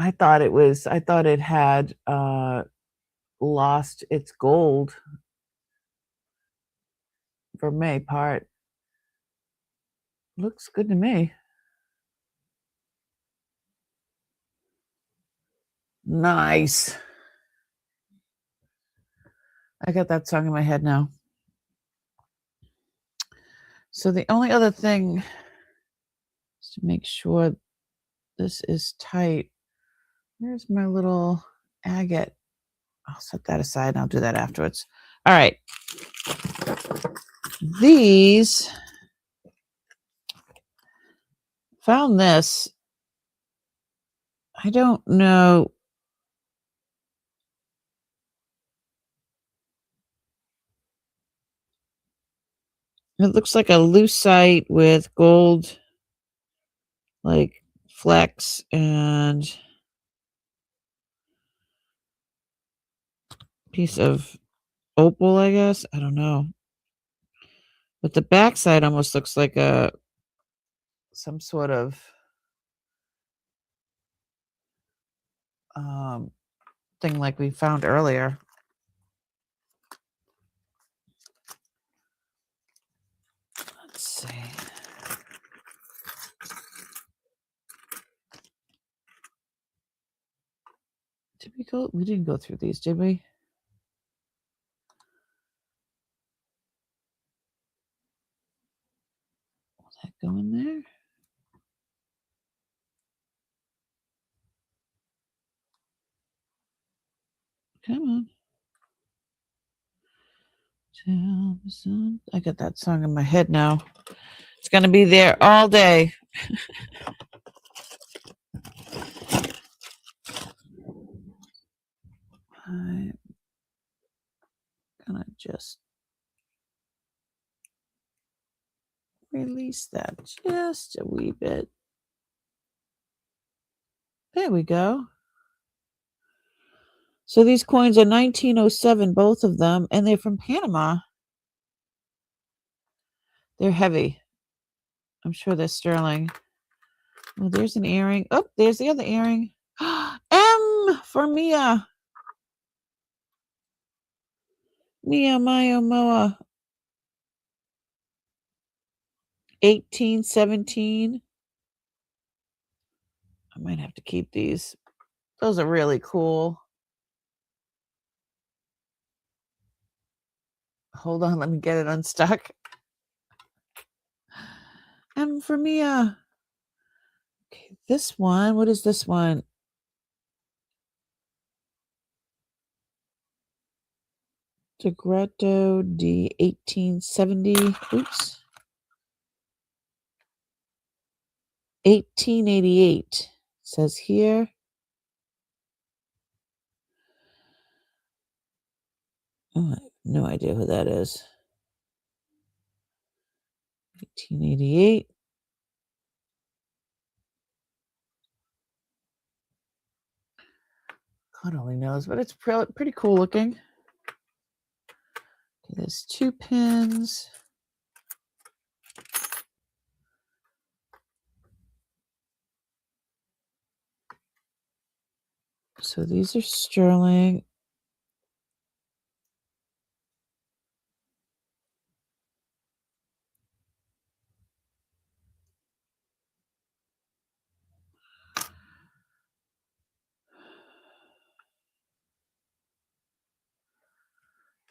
I thought it had lost its gold for May part. Looks good to me. Nice. I got that song in my head now. So the only other thing is to make sure this is tight. Where's my little agate? I'll set that aside and I'll do that afterwards. All right. These, found this. I don't know. It looks like a lucite with gold, like flecks and piece of opal, I guess. I don't know. But the backside almost looks like some sort of thing like we found earlier. Let's see. Did we go? We didn't go through these, did we? Will that go in there? Come on. Tell the sun. I got that song in my head now. It's going to be there all day. I'm going to just release that just a wee bit. There we go. So these coins are 1907, both of them, and they're from Panama. They're heavy. I'm sure they're sterling. Well, there's an earring. Oh, there's the other earring. M for Mia. Mia Maya Moa. 1817. I might have to keep these. Those are really cool. Hold on, let me get it unstuck. M for Mia. Okay, this one. What is this one? Degretto D 1870. Oops. 1888. Says here. Oh, I have no idea who that is. 1888. God only knows, but it's pretty cool looking. Okay, there's 2 pins. So these are sterling.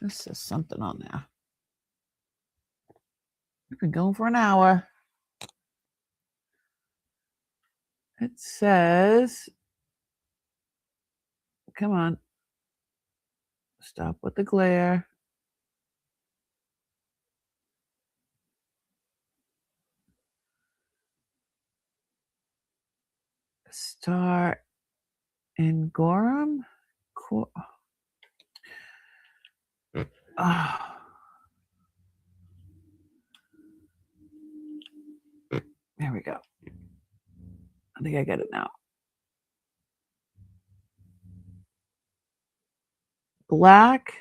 This is something on there. We've been going for an hour. It says, come on. Stop with the glare. Star and Gorham There we go. I think I get it now. Black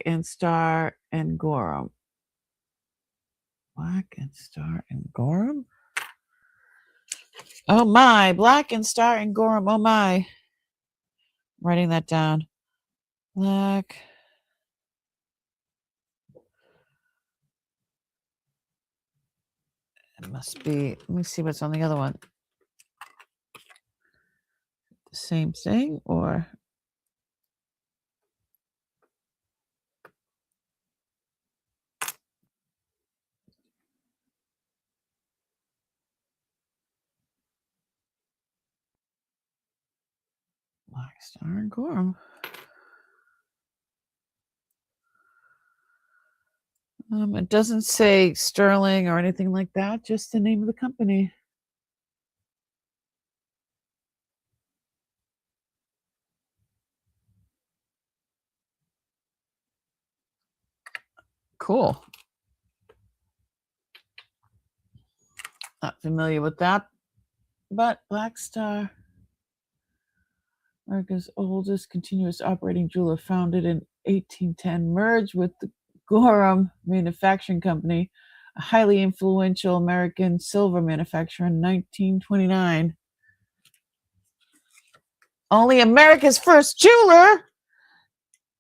and Star and Gorham. Black and Star and Gorham? Oh my, Black and Star and Gorham. Oh my. I'm writing that down. Black. It must be, let me see what's on the other one. The same thing or? Black Star and Gorham. It doesn't say Sterling or anything like that, just the name of the company. Cool. Not familiar with that, but Black Star, America's oldest continuous operating jeweler, founded in 1810, merged with the Gorham Manufacturing Company, a highly influential American silver manufacturer, in 1929. Only America's first jeweler.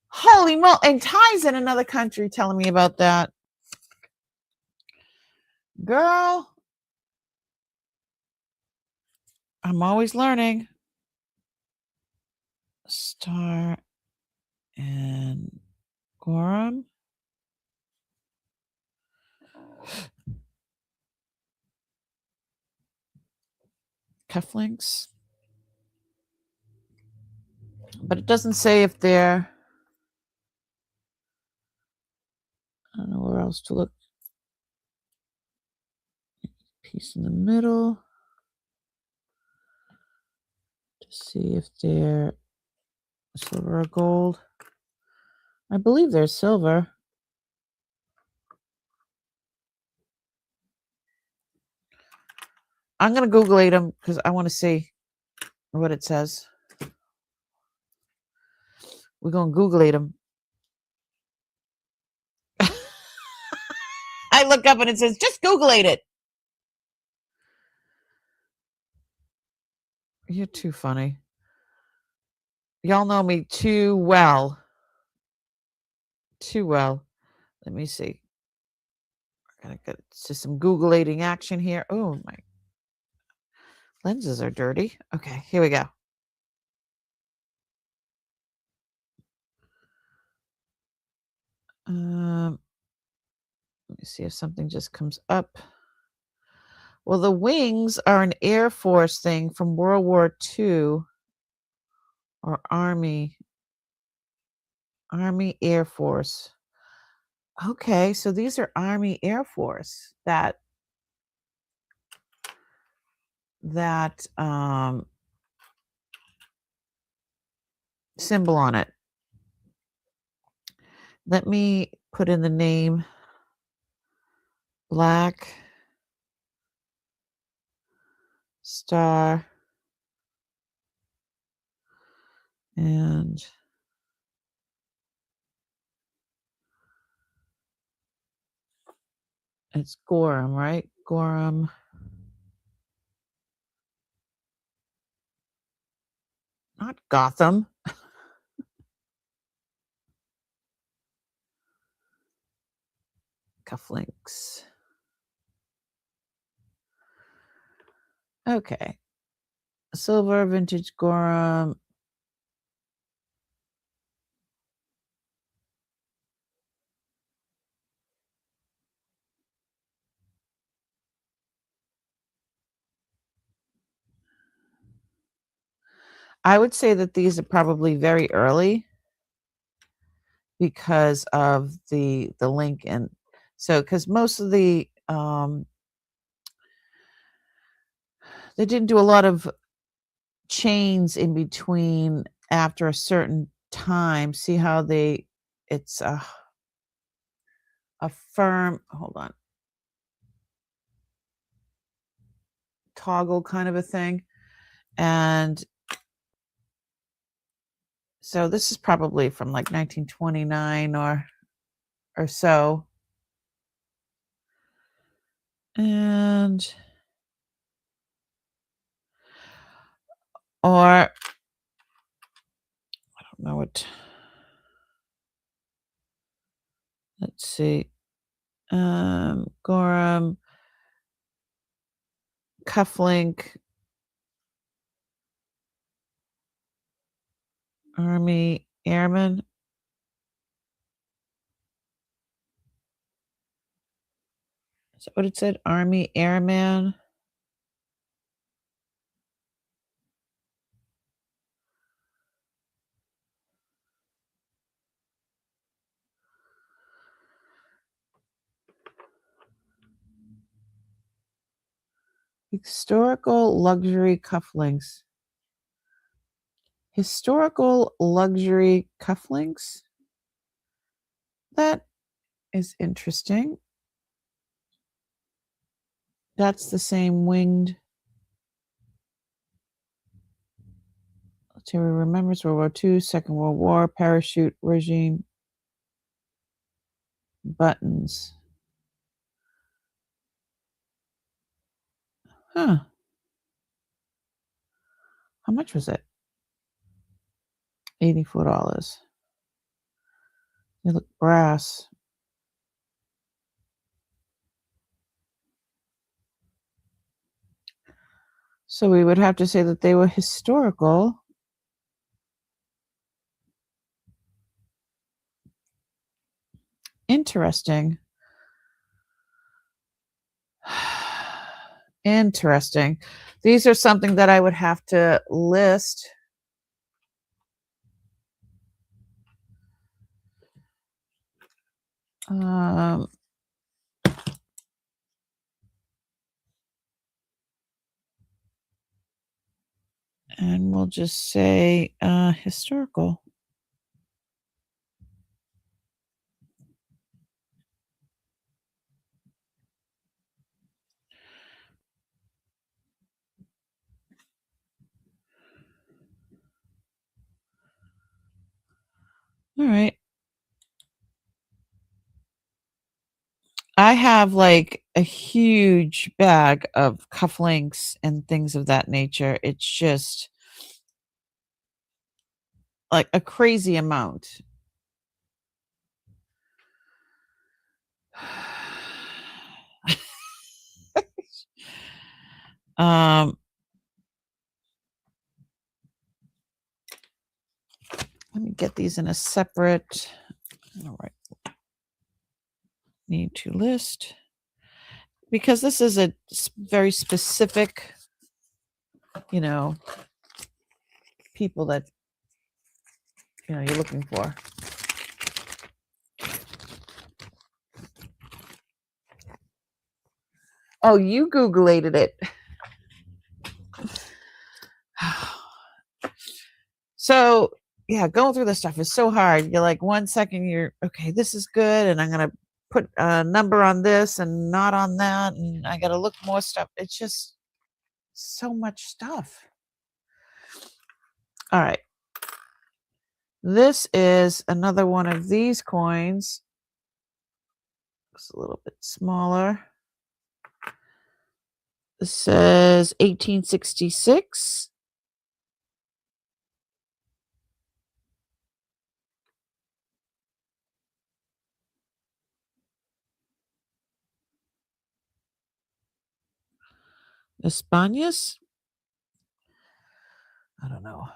Holy moly! And ties in another country. Telling me about that, girl. I'm always learning. Star and Gorham. Cufflinks. But it doesn't say if they're, I don't know where else to look. Piece in the middle to see if they're silver or gold. I believe they're silver. I'm going to Google them because I want to see what it says. We're going to Google them. I look up and it says, just Google it. You're too funny. Y'all know me too well. Too well. Let me see. I gotta get to some Googling action here. Oh, my lenses are dirty. Okay, here we go. Let me see if something just comes up. Well, the wings are an Air Force thing from World War II or Army Air Force. Okay, so these are Army Air Force that symbol on it. Let me put in the name Black Star and it's Gorham, right? Gorham. Not Gotham. Cufflinks. Okay. Silver, vintage Gorham. I would say that these are probably very early because of the link. And so, because most of the, they didn't do a lot of chains in between after a certain time. See how it's a firm, hold on, toggle kind of a thing. And so this is probably from like 1929 or so. And or I don't know what, let's see. Gorham cufflink Army Airman. Is that what it said? Army Airman. Historical luxury cufflinks. Historical luxury cufflinks? That is interesting. That's the same winged. Let's see, we remembers World War II, Second World War, parachute regime, buttons. Huh. How much was it? $84. They look brass. So we would have to say that they were historical. Interesting. Interesting. These are something that I would have to list. And we'll just say historical. All right. I have like a huge bag of cufflinks and things of that nature. It's just like a crazy amount. Let me get these in a separate. All right. Need to list, because this is a very specific, people that you're looking for. Oh, you Googlated it. So yeah, going through this stuff is so hard. You're like, 1 second you're okay, this is good, and I'm gonna put a number on this and not on that, and I gotta look more stuff. It's just so much stuff. All right. This is another one of these coins. It's a little bit smaller. This says 1866. Españas? I don't know.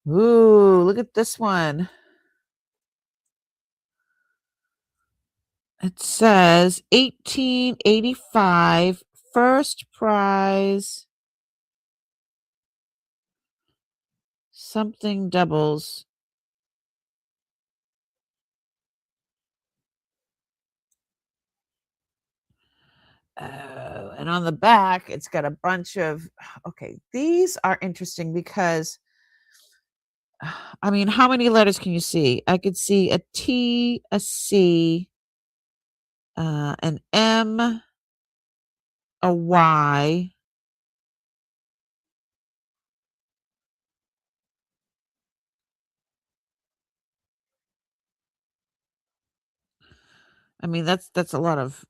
Ooh, look at this one. It says 1885 first prize something doubles. And on the back, it's got a bunch of, okay, these are interesting because, I mean, how many letters can you see? I could see a T, a C, an M, a Y. I mean, that's a lot of.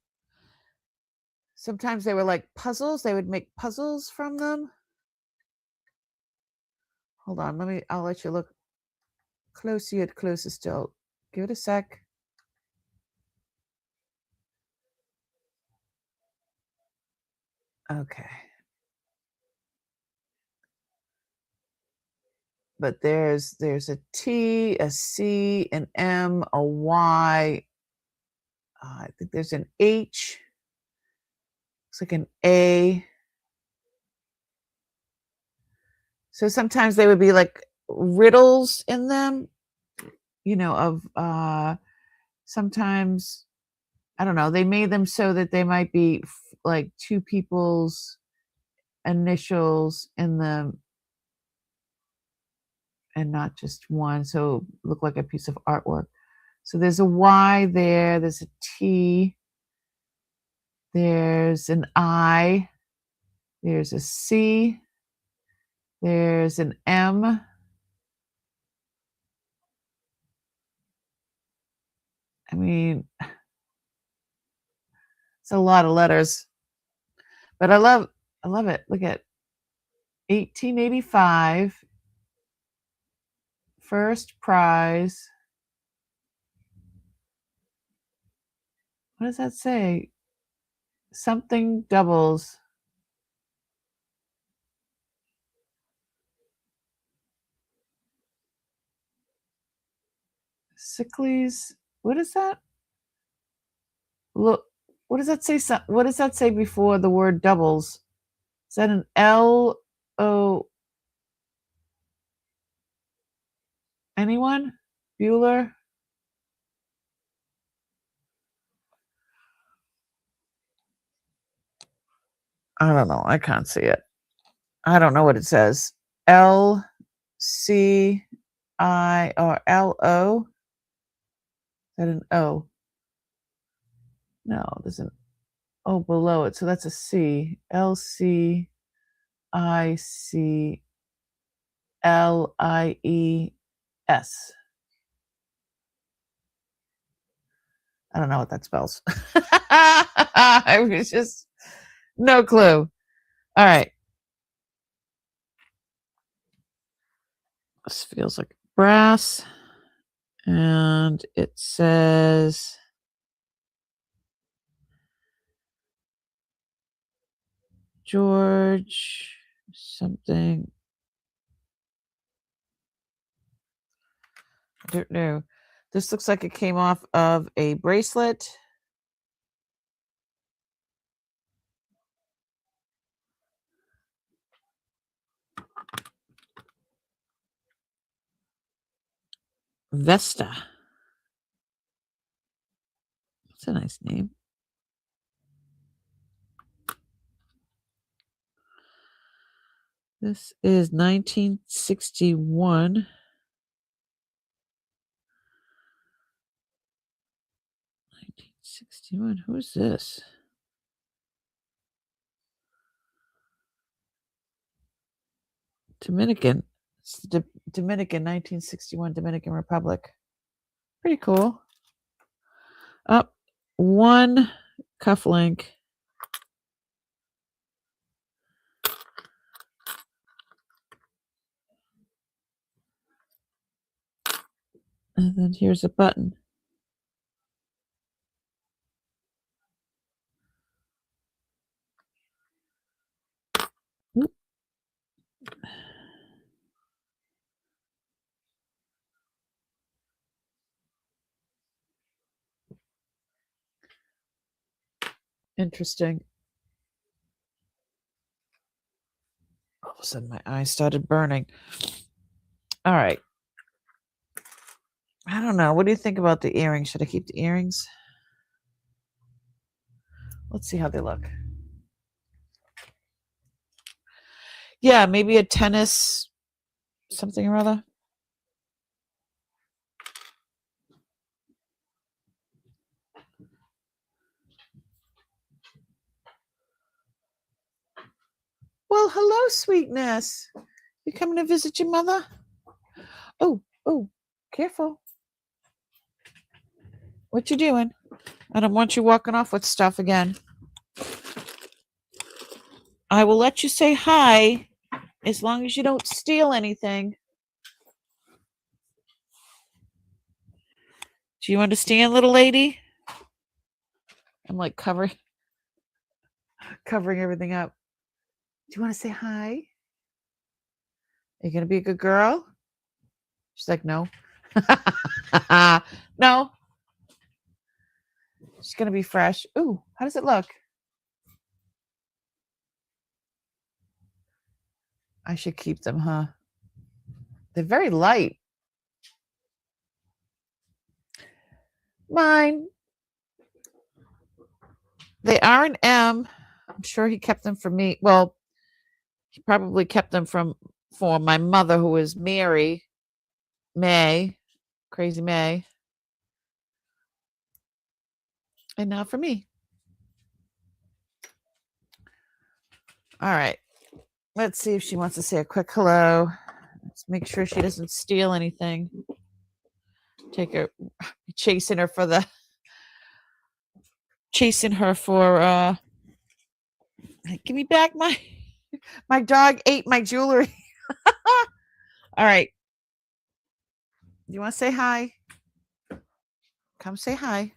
Sometimes they were like puzzles. They would make puzzles from them. Hold on, I'll let you look closer still. Give it a sec. Okay. But there's a T, a C, an M, a Y. I think there's an H. Looks like an A. So sometimes they would be like riddles in them, of sometimes, I don't know, they made them so that they might be like two people's initials in them and not just one. So look like a piece of artwork. So there's a Y there, there's a T, there's an I, there's a C, there's an M. I mean, it's a lot of letters. But I love it. Look at 1885, first prize. What does that say? Something doubles. Sickleys. What is that? Look, what does that say? What does that say before the word doubles? Is that an L O? Anyone? Bueller? I don't know. I can't see it. I don't know what it says. L C I or L O? Is that an O? No, there's an O below it. So that's a C. L C I C L I E S. I don't know what that spells. I was just no clue. All right. This feels like brass. And it says George something. I don't know. This looks like it came off of a bracelet. Vesta. That's a nice name. This is 1961. 1961. Who's this? Dominican. It's the Dominican, 1961 Dominican Republic. Pretty cool. Up one cufflink. And then here's a button. Oop. Interesting. All of a sudden, my eyes started burning. All right. I don't know. What do you think about the earrings? Should I keep the earrings? Let's see how they look. Yeah, maybe a tennis something or other. Well, hello, sweetness. You coming to visit your mother? Oh, careful. What you doing? I don't want you walking off with stuff again. I will let you say hi as long as you don't steal anything. Do you understand, little lady? I'm like covering everything up. Do you want to say hi? Are you going to be a good girl? She's like, no. No. She's going to be fresh. Ooh, how does it look? I should keep them, huh? They're very light. Mine. They are an M. I'm sure he kept them for me. Well, he probably kept them for my mother, who is Mary, May, Crazy May. And now for me. All right. Let's see if she wants to say a quick hello. Let's make sure she doesn't steal anything. Chasing her for give me back my dog ate my jewelry. All right. You want to say hi? Come say hi.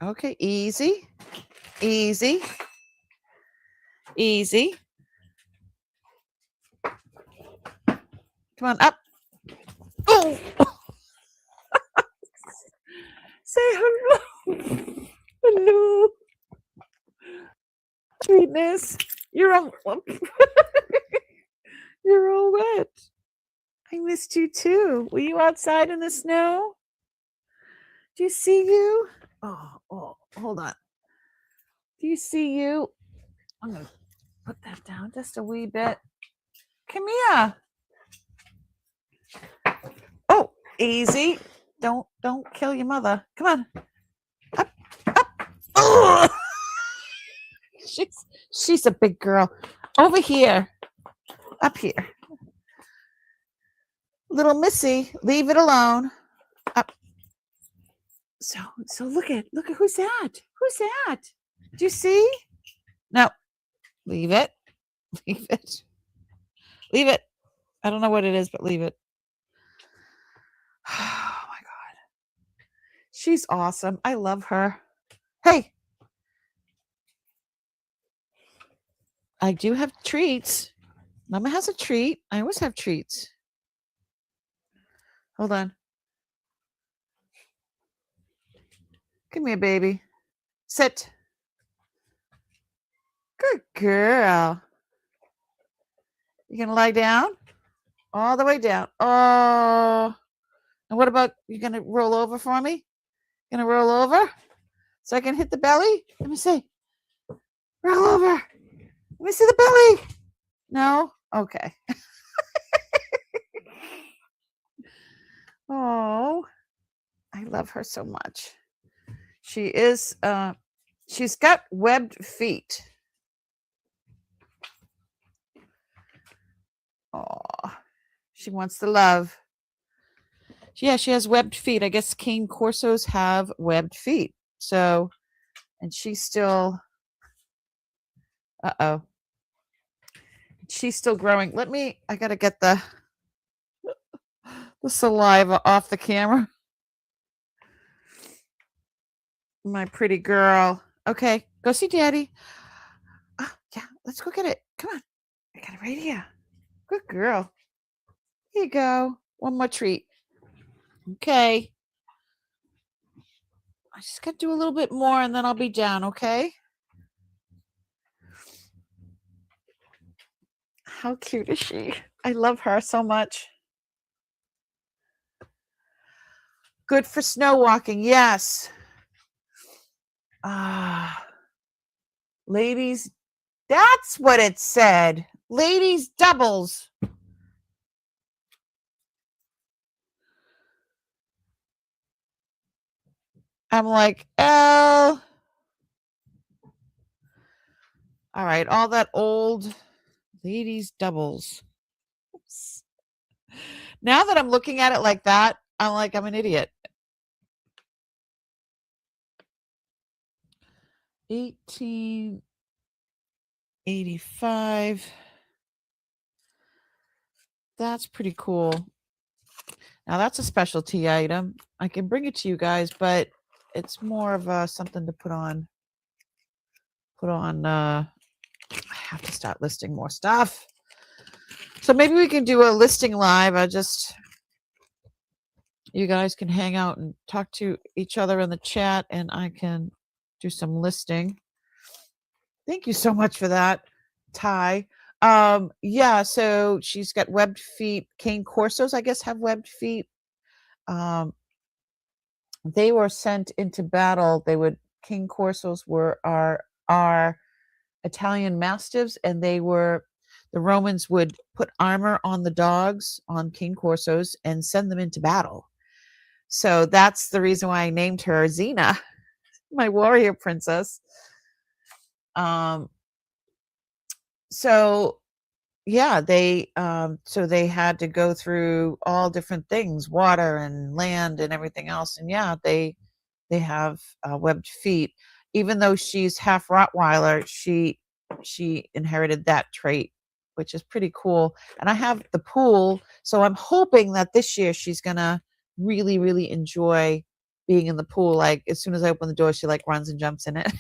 Okay, easy. Easy. Easy. Come on, up. Oh! Say hello. Hello. Sweetness. You're all you're all wet. I missed you too. Were you outside in the snow? Do you see you? Oh, hold on. Do you see you? I'm gonna put that down just a wee bit. Come here. Oh, easy. Don't kill your mother. Come on. Up. Oh! She's a big girl. Over here. Up here. Little Missy, leave it alone. Up. So look at who's that? Who's that? Do you see? No. Leave it. Leave it. Leave it. I don't know what it is, but leave it. Oh my God. She's awesome. I love her. Hey. I do have treats. Mama has a treat. I always have treats. Hold on. Come here, baby. Sit. Good girl. You gonna lie down? All the way down. Oh. And what about you gonna roll over for me? Gonna roll over so I can hit the belly? Let me see. Roll over. Let me see the belly. No? Okay. Oh, I love her so much. She is she's got webbed feet. Oh, she wants the love. Yeah, she has webbed feet. I guess cane corsos have webbed feet. So, and she's still, she's still growing. I got to get the saliva off the camera. My pretty girl. Okay, go see daddy. Yeah, let's go get it. Come on. I got it right here. Good girl. Here you go. One more treat. Okay. I just got to do a little bit more and then I'll be down, okay? How cute is she? I love her so much. Good for snow walking. Yes. Ladies, that's what it said. Ladies doubles. I'm like, oh. All right, all that old ladies doubles. Oops. Now that I'm looking at it like that, I'm like, I'm an idiot. 1885. That's pretty cool. Now that's a specialty item. I can bring it to you guys, but it's more of something to put on. I have to start listing more stuff. So maybe we can do a listing live. You guys can hang out and talk to each other in the chat, and I can do some listing. Thank you so much for that, Ty. Yeah, so she's got webbed feet. Cane Corsos, I guess, have webbed feet. They were sent into battle. King Corsos were our Italian mastiffs, and the Romans would put armor on the dogs on King Corsos and send them into battle. So that's the reason why I named her Xena, my warrior princess. So yeah, they had to go through all different things, water and land and everything else. And yeah, they have webbed feet. Even though she's half Rottweiler, she inherited that trait, which is pretty cool. And I have the pool, so I'm hoping that this year she's gonna really, really enjoy being in the pool. Like as soon as I open the door, she like runs and jumps in it.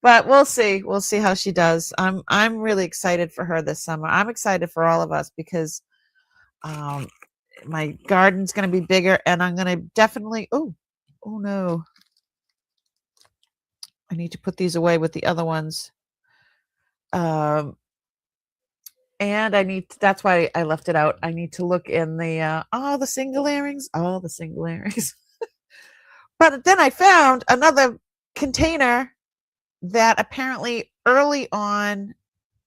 But we'll see. We'll see how she does. I'm really excited for her this summer. I'm excited for all of us because my garden's going to be bigger, and I'm going to definitely. Oh no! I need to put these away with the other ones. And I need. That's why I left it out. I need to look in the all the single earrings. But then I found another container that apparently early on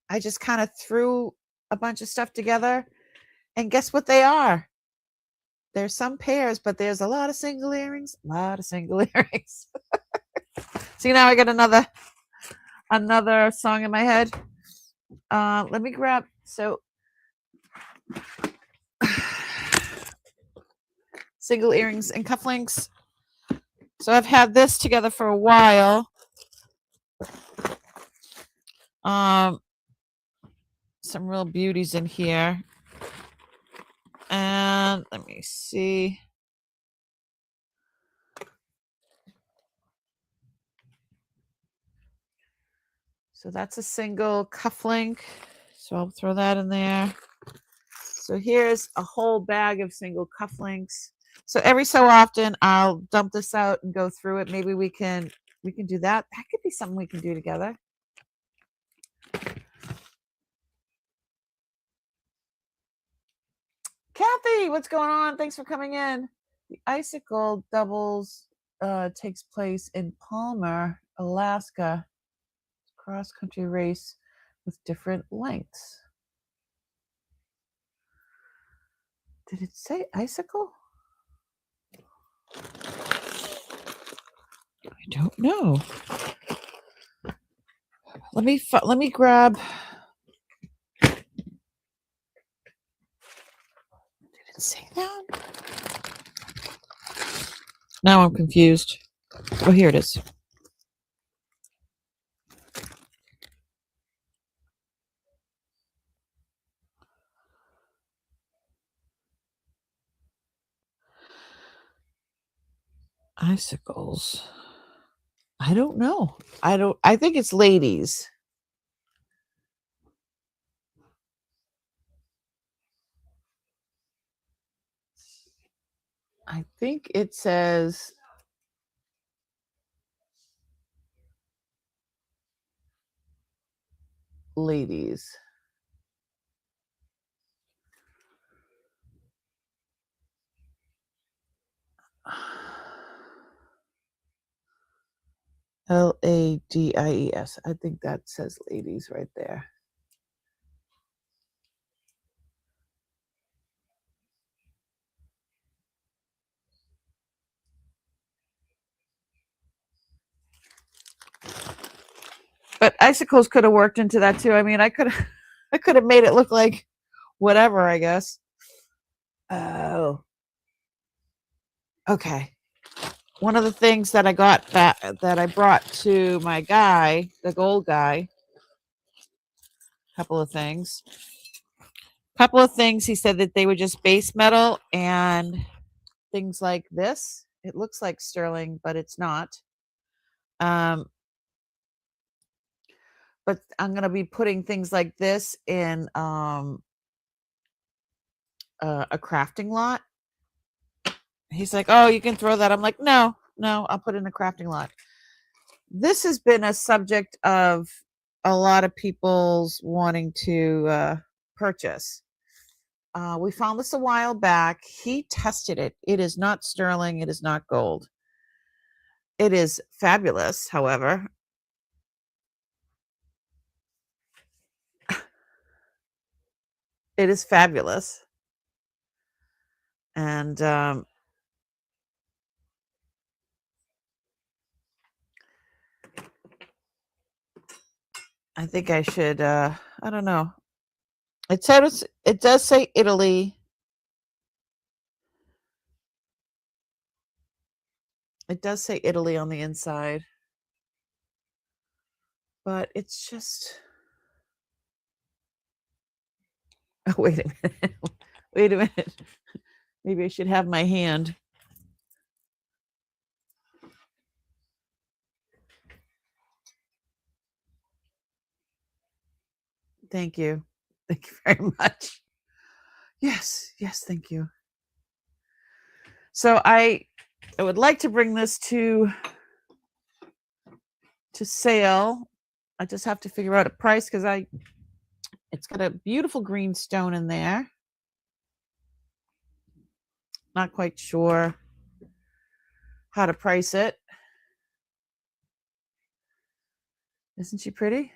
I just kind of threw a bunch of stuff together, and guess what they are? There's some pairs, but there's a lot of single earrings. See, now I got another song in my head. Let me grab single earrings and cufflinks. So I've had this together for a while. Some real beauties in here. And let me see. So that's a single cufflink. So I'll throw that in there. So here's a whole bag of single cufflinks. So every so often I'll dump this out and go through it. Maybe we can do that. That could be something we can do together. Kathy, what's going on? Thanks for coming in. The Icicle doubles takes place in Palmer, Alaska. Cross-country race with different lengths. Did it say Icicle? I don't know. Let me grab. Did it say that? Now I'm confused. Oh, here it is. Icicles. I don't know. I think it's ladies. I think it says ladies. Ladies. I think that says ladies right there. But icicles could have worked into that too. I mean, I could have made it look like whatever, I guess. Oh. Okay. One of the things that I got that I brought to my guy, the gold guy, couple of things. He said that they were just base metal and things like this. It looks like sterling, but it's not. But I'm going to be putting things like this in a crafting lot. He's like, oh, you can throw that. I'm like, no, I'll put it in a crafting lot. This has been a subject of a lot of people's wanting to purchase. We found this a while back. He tested it. It is not sterling. It is not gold. It is fabulous, however. It is fabulous. And I think I should, I don't know. It does say Italy. It does say Italy on the inside. But it's just... Oh, wait a minute. Wait a minute. Maybe I should have my hand. Thank you. Thank you very much. Yes, thank you. So I would like to bring this to sale. I just have to figure out a price because it's got a beautiful green stone in there. Not quite sure how to price it. Isn't she pretty?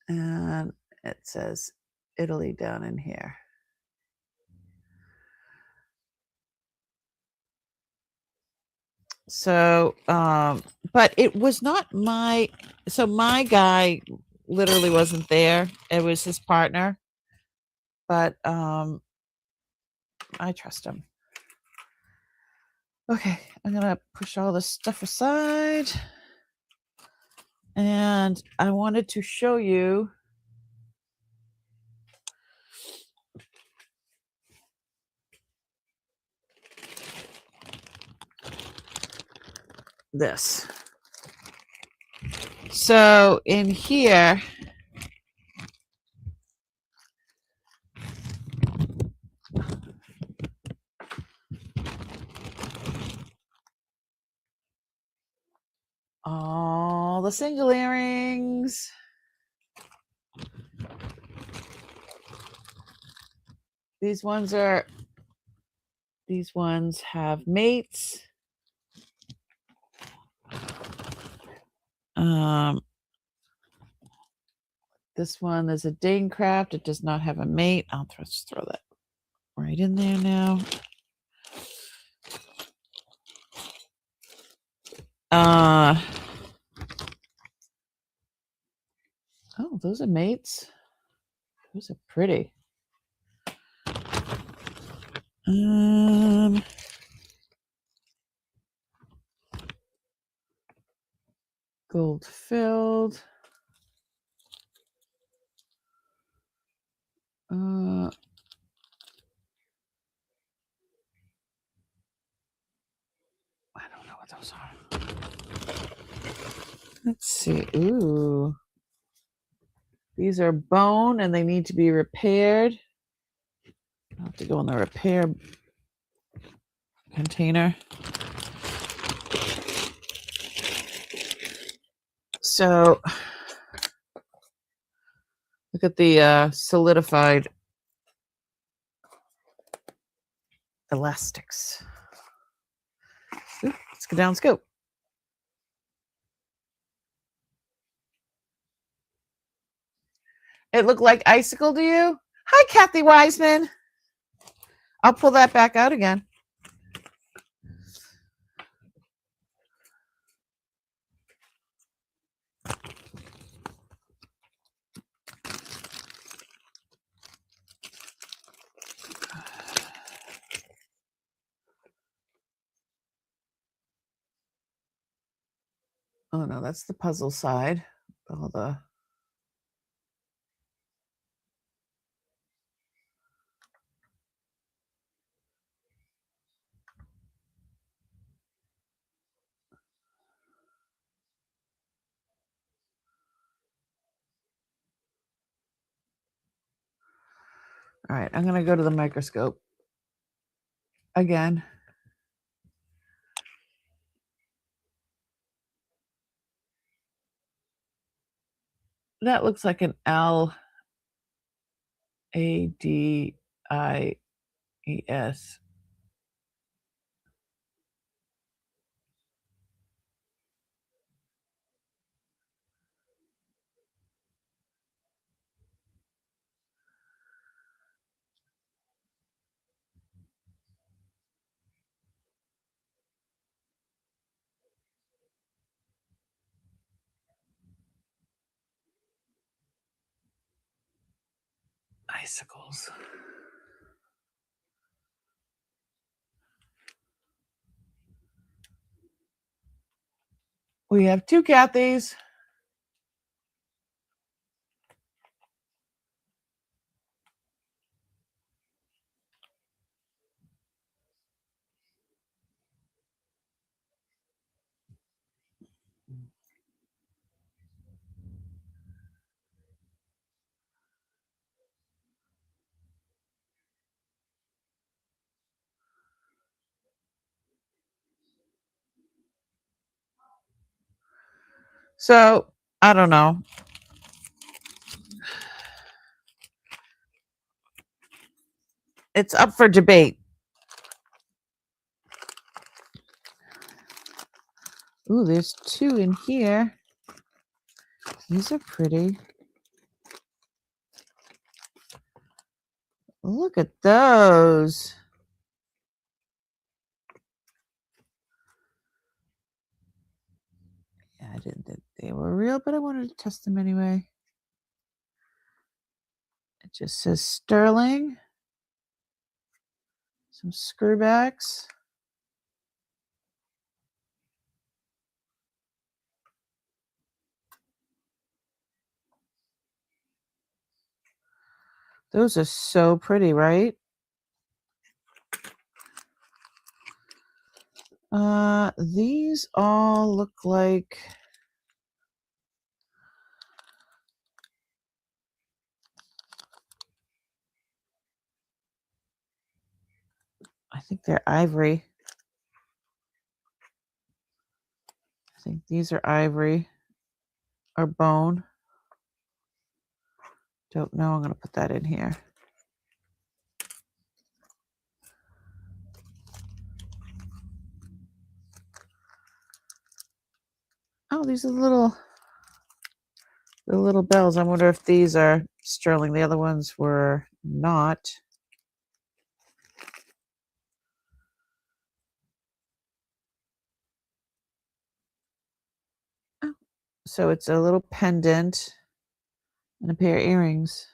And it says Italy down in here. So, but it was not my guy literally wasn't there. It was his partner. But I trust him. Okay, I'm gonna push all this stuff aside. And I wanted to show you this. So in here, all the single earrings. These ones have mates. This one is a Danecraft. It does not have a mate. I'll just throw that right in there now. Oh, those are mates. Those are pretty. Gold filled. I don't know what those are. Let's see. Ooh. These are bone and they need to be repaired. I'll have to go in the repair container. So the Look at the solidified elastics. Ooh, let's go down scope. It looked like icicle to you? Hi, Kathy Wiseman. I'll pull that back out again. Oh no, that's the puzzle side. All the All right, I'm going to go to the microscope again. That looks like an LADIES. Icicles. We have two Kathys. So, I don't know. It's up for debate. Ooh, there's two in here. These are pretty. Look at those. Yeah, I didn't think they were real, but I wanted to test them anyway. It just says sterling. Some screwbacks. Those are so pretty, right? These all look like I think they're ivory. I think these are ivory or bone. Don't know. I'm going to put that in here. Oh, these are the little bells. I wonder if these are sterling. The other ones were not. Oh, so it's a little pendant and a pair of earrings.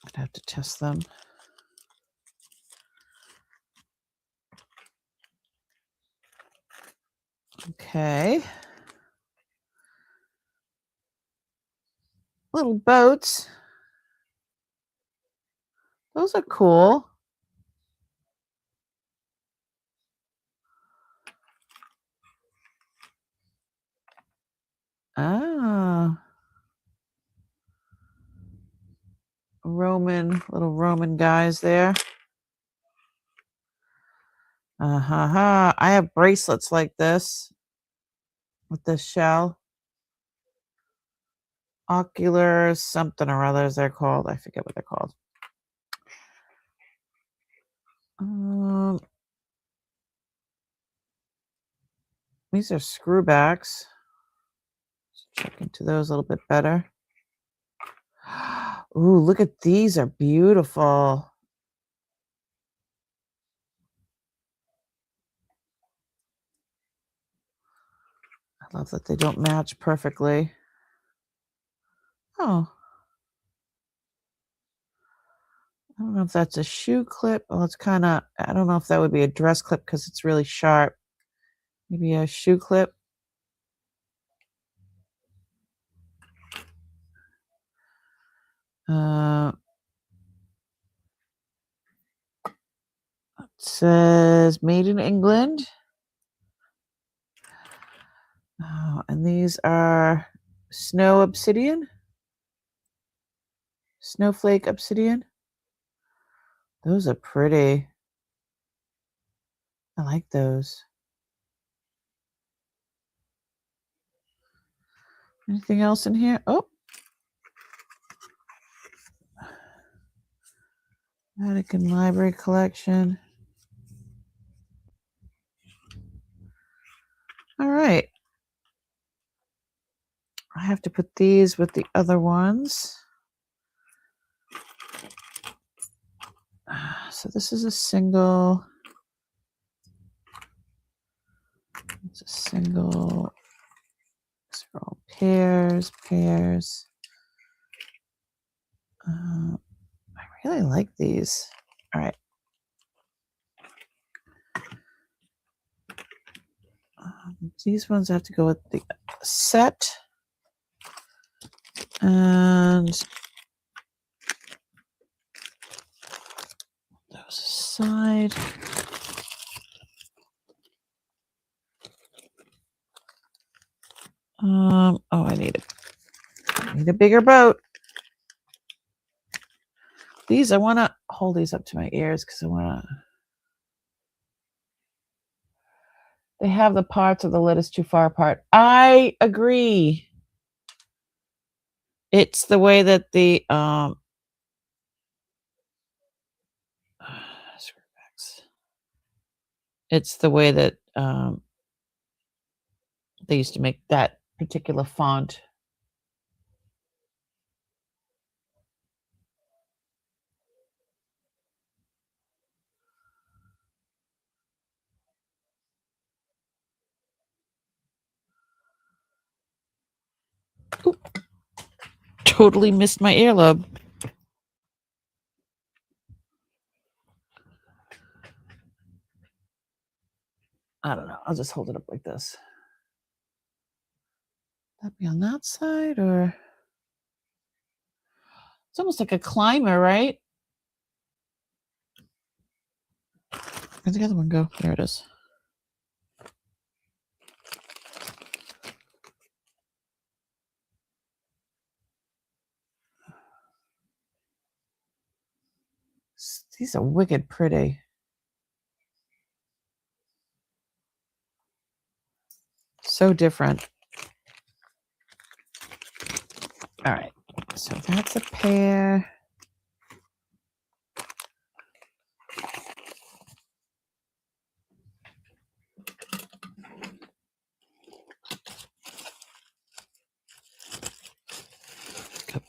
I'd have to test them. Okay. Little boats. Those are cool. Ah. little Roman guys there. I have bracelets like this with this shell. Ocular something or others they're called. I forget what they're called. These are screwbacks. Let's check into those a little bit better. Ooh, look at these, are beautiful. I love that they don't match perfectly. Oh. I don't know if that's a shoe clip. Well, it's kind of, I don't know if that would be a dress clip because it's really sharp. Maybe a shoe clip. It says made in England. And these are snow obsidian. Snowflake obsidian. Those are pretty. I like those. Anything else in here? Oh. Vatican Library Collection. All right. I have to put these with the other ones. So this is a single. It's a single. These are all pairs. I really like these. All right. These ones have to go with the set. And those aside. Oh, I need a bigger boat. These, I want to hold these up to my ears because I want to. They have the parts of the lid is too far apart. I agree. It's the way that the it's the way that they used to make that particular font. Oop. Totally missed my earlobe. I don't know. I'll just hold it up like this. That be on that side, or it's almost like a climber, right? Where'd the other one go? There it is. These are wicked pretty. So different. All right. So that's a pair.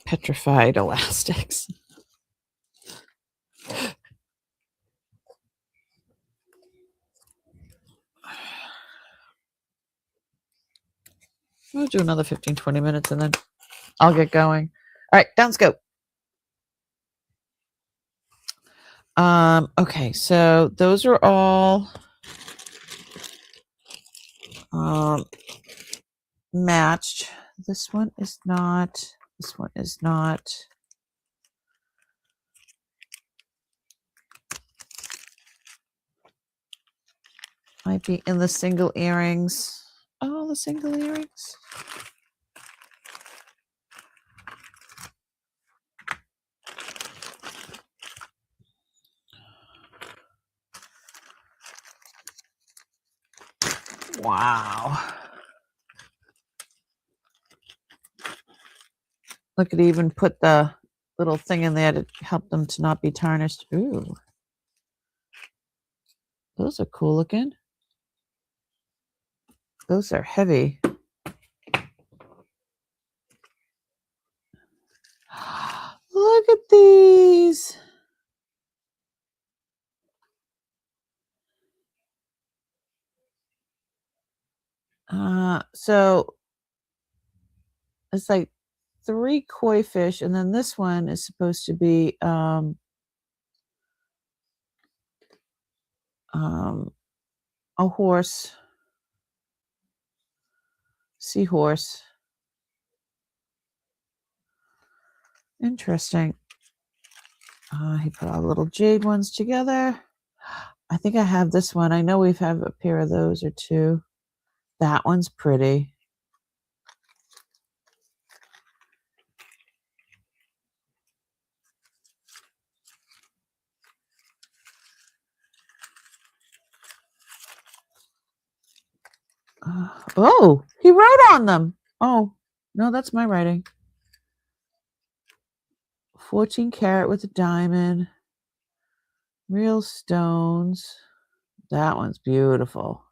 Petrified elastics. We'll do another 15-20 minutes and then I'll get going. All right, down scope. Okay, so those are all matched. This one is not. This one is not. Might be in the single earrings. Oh, the single earrings. Wow. Look, it even put the little thing in there to help them to not be tarnished. Ooh. Those are cool looking. Those are heavy. Look at these. So it's like 3 koi fish, and then this one is supposed to be a horse, seahorse. Interesting. He put all the little jade ones together. I think I have this one. I know we've had a pair of those or two. That one's pretty. Oh, he wrote on them. Oh, no, that's my writing. 14 karat with a diamond. Real stones. That one's beautiful.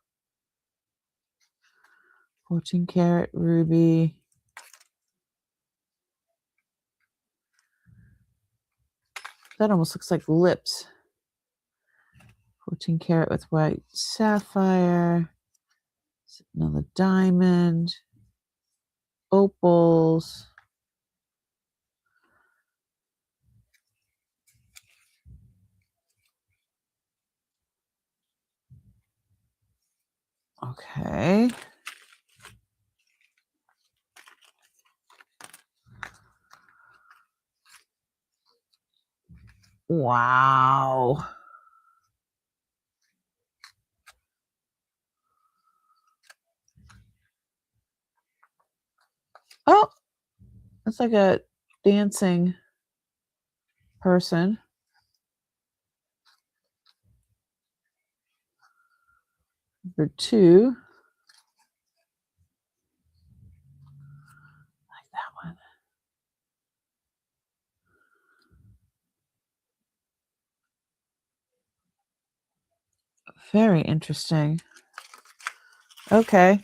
14 karat ruby. That almost looks like lips. 14 karat with white sapphire. Another diamond. Opals. Okay. Wow. Oh, that's like a dancing person. Number 2. Like that one. Very interesting. Okay.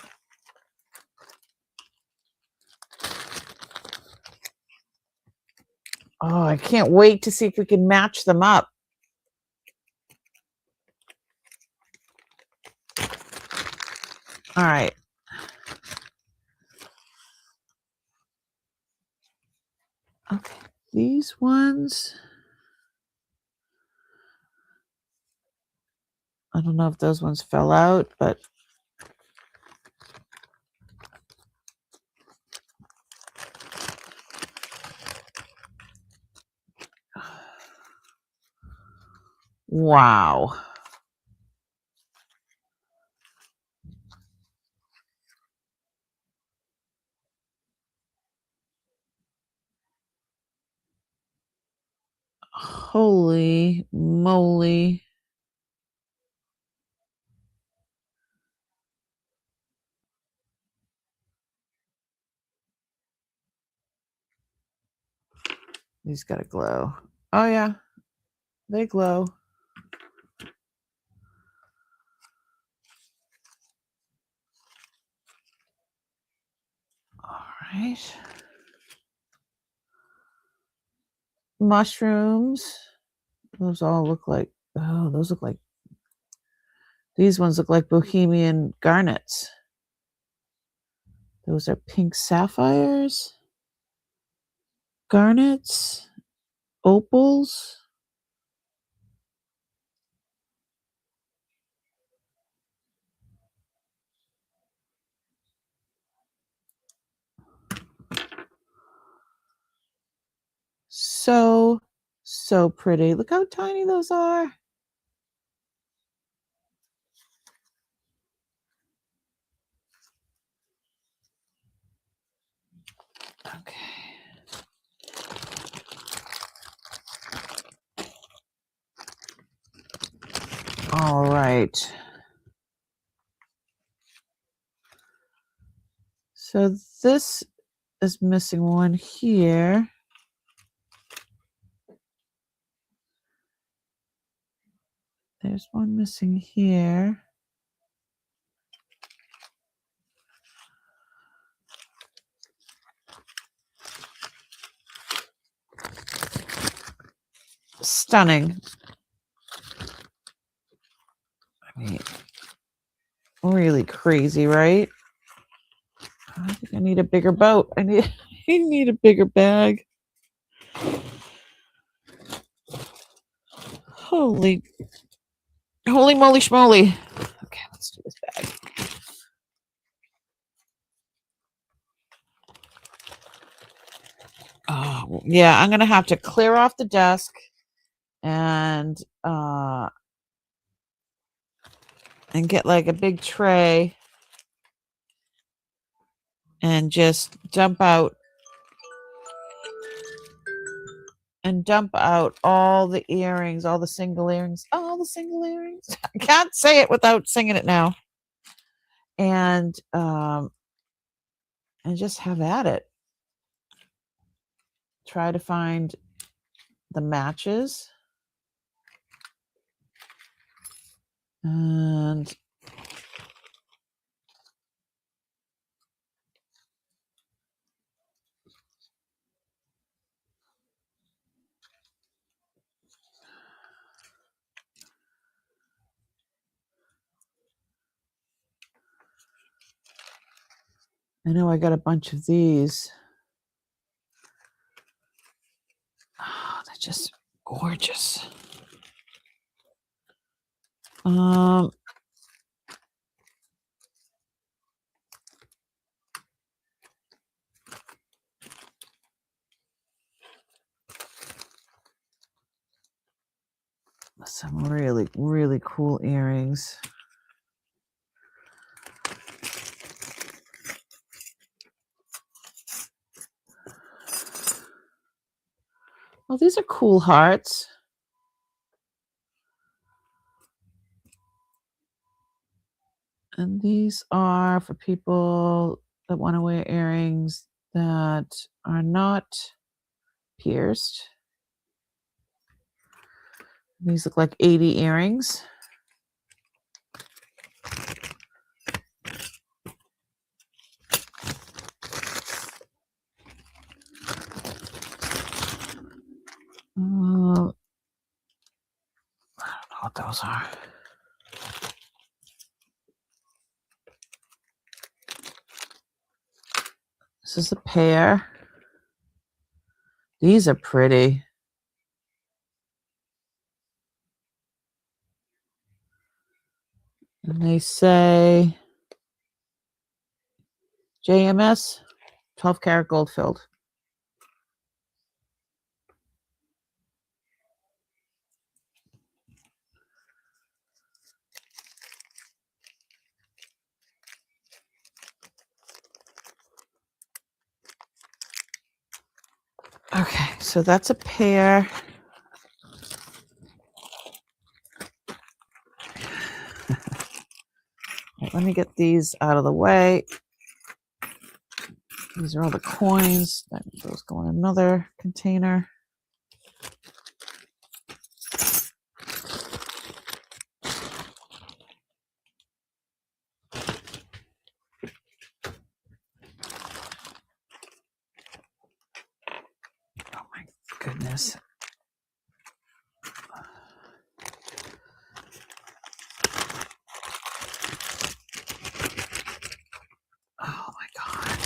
Oh, I can't wait to see if we can match them up. All right. Okay. These ones, I don't know if those ones fell out, but wow. Holy moly. These gotta glow. Oh yeah, they glow. All right. Mushrooms. Those all look like, oh, those look like, these ones look like Bohemian garnets. Those are pink sapphires, garnets, opals. So, so pretty. Look how tiny those are. Okay. All right. So this is missing one here. There's one missing here. Stunning. I mean, really crazy, right? I think I need a bigger boat. I need a bigger bag. Holy moly schmoly. Okay, let's do this bag. Oh, yeah, I'm going to have to clear off the desk and get like a big tray and just dump out all the earrings, all the single earrings. I can't say it without singing it now. And just have at it. Try to find the matches. And I know I got a bunch of these. Oh, they're just gorgeous. Some really, really cool earrings. Oh, these are cool hearts. And these are for people that want to wear earrings that are not pierced. These look like 80 earrings. I don't know what those are. This is a pair. These are pretty. And they say JMS, 12 karat gold filled. Okay, so that's a pair. Let me get these out of the way. These are all the coins. Those go in another container. Oh my goodness. Oh my God.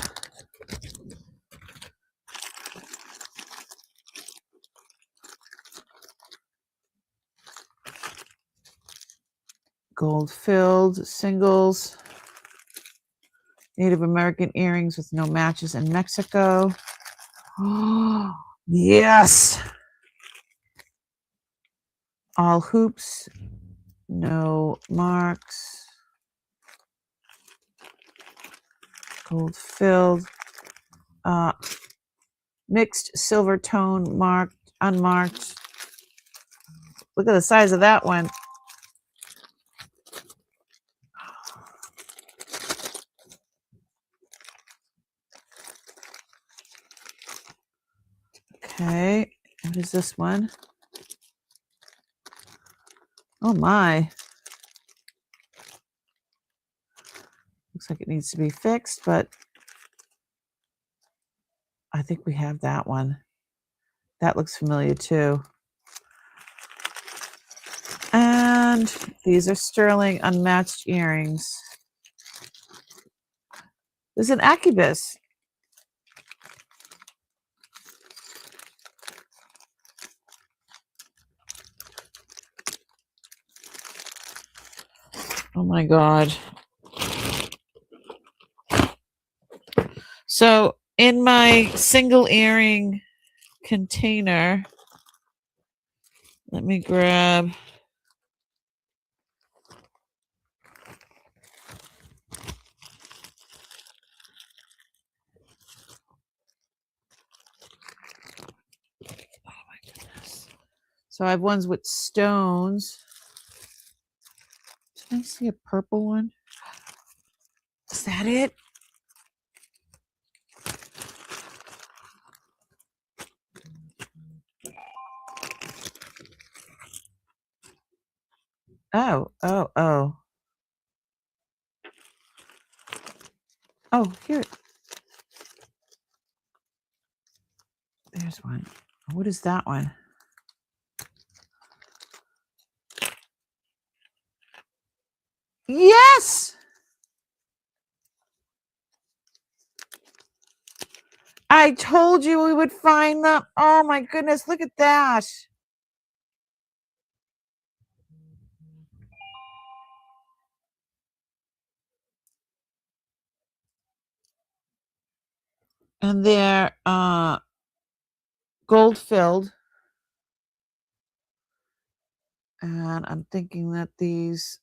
Gold filled singles. Native American earrings with no matches in Mexico. Oh, yes. All hoops, no marks. Gold filled. Mixed silver tone, marked, unmarked. Look at the size of that one. Okay, what is this one? Oh my. Looks like it needs to be fixed, but I think we have that one. That looks familiar too. And these are sterling unmatched earrings. There's an Akibis. Oh my God. So in my single earring container, let me grab. Oh my goodness. So I have ones with stones. Did I see a purple one? Is that it? Oh. Oh, here. There's one. What is that one? Yes! I told you we would find them. Oh my goodness, look at that. And they're gold filled. And I'm thinking that these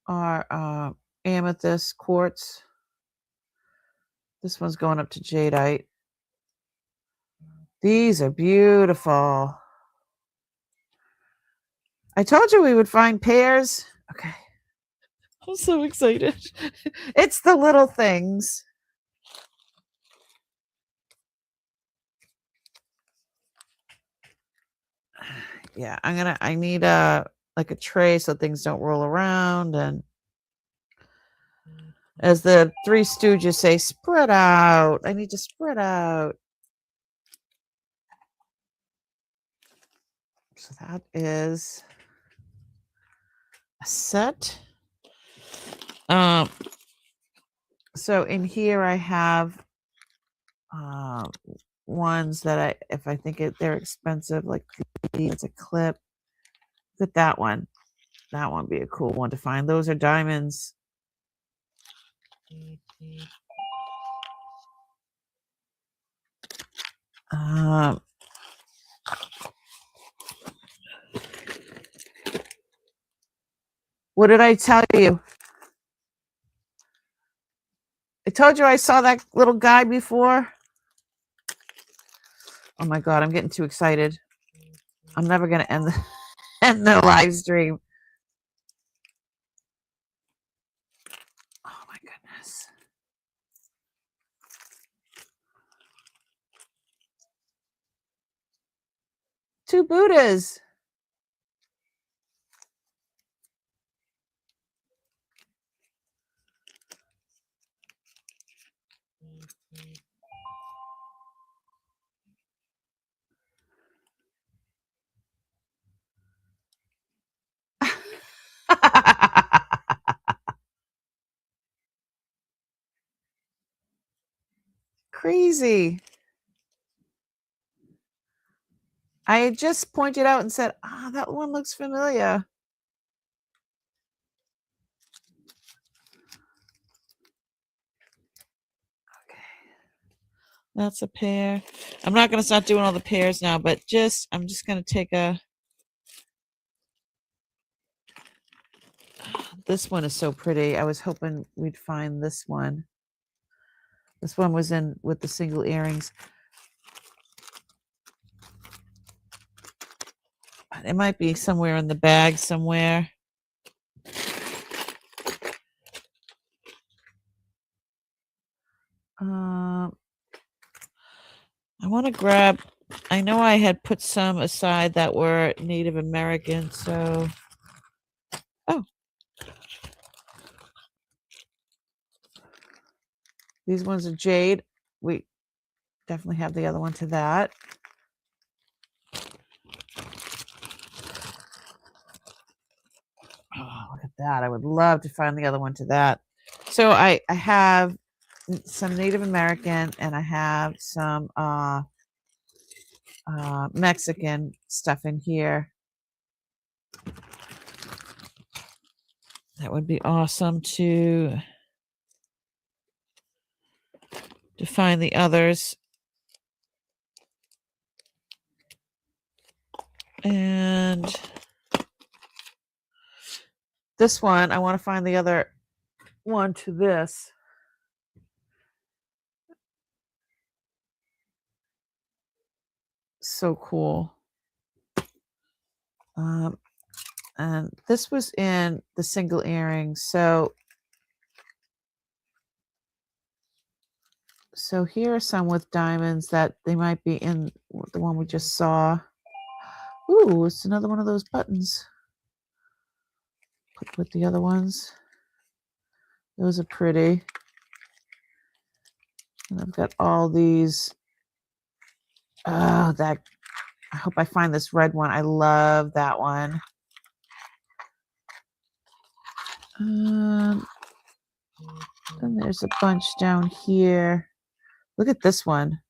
are amethyst quartz. This one's going up to jadeite. These are beautiful. I told you we would find pairs. Okay. I'm so excited. It's the little things. Yeah, I need like a tray so things don't roll around, and as the Three Stooges say, spread out. I need to spread out. So that is a set. So in here I have ones that if I think they're expensive, like it's a clip. Look at that one. That one would be a cool one to find. Those are diamonds. What did I tell you? I told you I saw that little guy before. Oh my God, I'm getting too excited. I'm never going to end the live stream. Oh my goodness. Two Buddhas. Crazy. I had just pointed out and said, that one looks familiar. Okay. That's a pair. I'm not going to start doing all the pairs now, but I'm just going to take this one is so pretty. I was hoping we'd find this one. This one was in with the single earrings. It might be somewhere in the bag somewhere. I want to grab, I know I had put some aside that were Native American, so. Oh. These ones are jade. We definitely have the other one to that. Oh, look at that. I would love to find the other one to that. So I have some Native American and I have some Mexican stuff in here. That would be awesome to find the others. And this one, I want to find the other one to this. So cool. And this was in the single earrings. So here are some with diamonds that they might be in the one we just saw. Ooh, it's another one of those buttons. Put with the other ones. Those are pretty. And I've got all these. Oh, that. I hope I find this red one. I love that one. Then there's a bunch down here. Look at this one.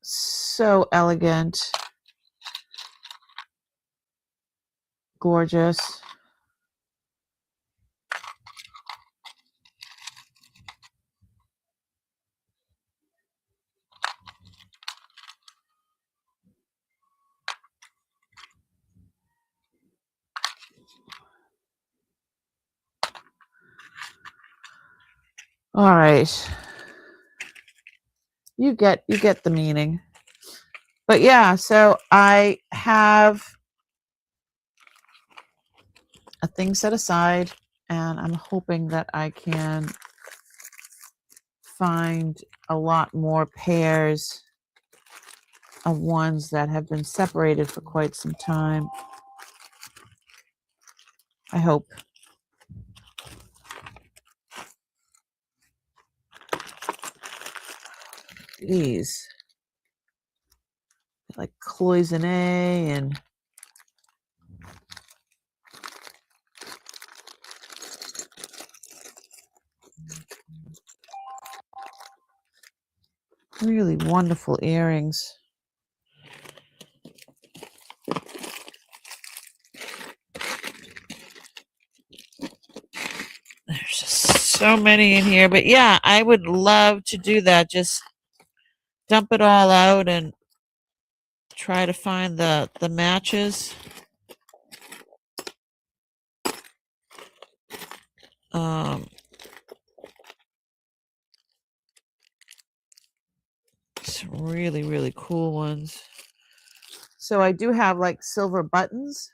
So elegant. Gorgeous. All right. You get the meaning. But yeah, so I have a thing set aside and I'm hoping that I can find a lot more pairs of ones that have been separated for quite some time. I hope. These like cloisonne and really wonderful earrings. There's just so many in here, but yeah, I would love to do that. Just dump it all out and try to find the matches. Some really, really cool ones. So I do have like silver buttons.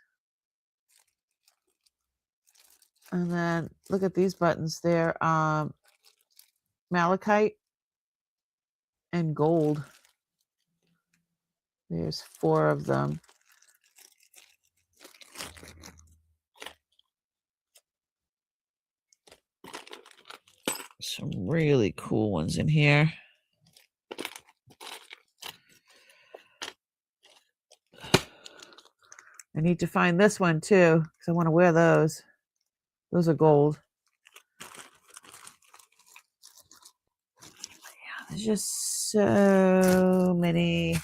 And then look at these buttons. They're malachite and gold. There's 4 of them. Some really cool ones in here. I need to find this one too, because I want to wear those. Those are gold. Yeah, there's just so many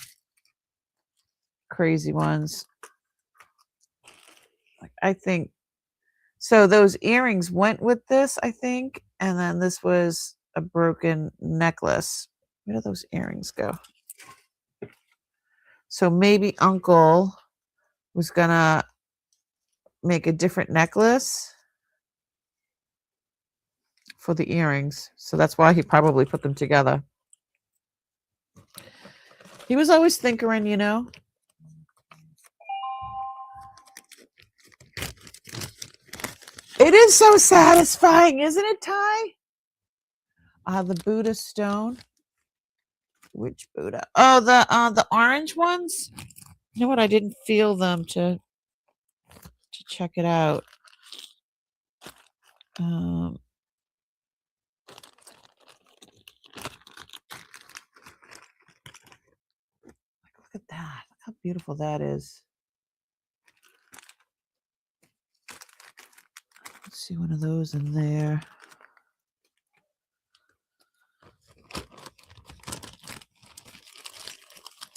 crazy ones. Like, I think so. Those earrings went with this, I think, and then this was a broken necklace. Where do those earrings go? So maybe Uncle was gonna make a different necklace for the earrings. So that's why he probably put them together. He was always tinkering, you know. It is so satisfying, isn't it, Ty? The Buddha stone. Which Buddha? Oh, the orange ones. You know what? I didn't feel them to check it out. Look at that. Look how beautiful that is. Let's see one of those in there.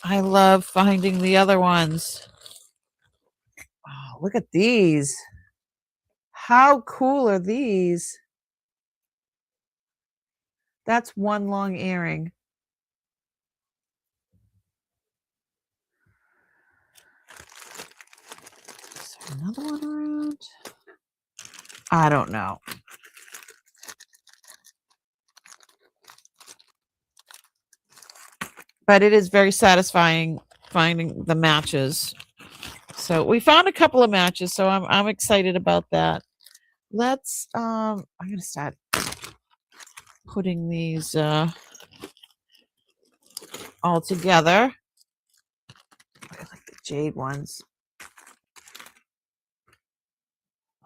I love finding the other ones. Oh, look at these. How cool are these? That's one long earring. Is there another one around? I don't know. But it is very satisfying finding the matches. So we found a couple of matches, so I'm excited about that. Let's I'm gonna start putting these all together. I like the jade ones.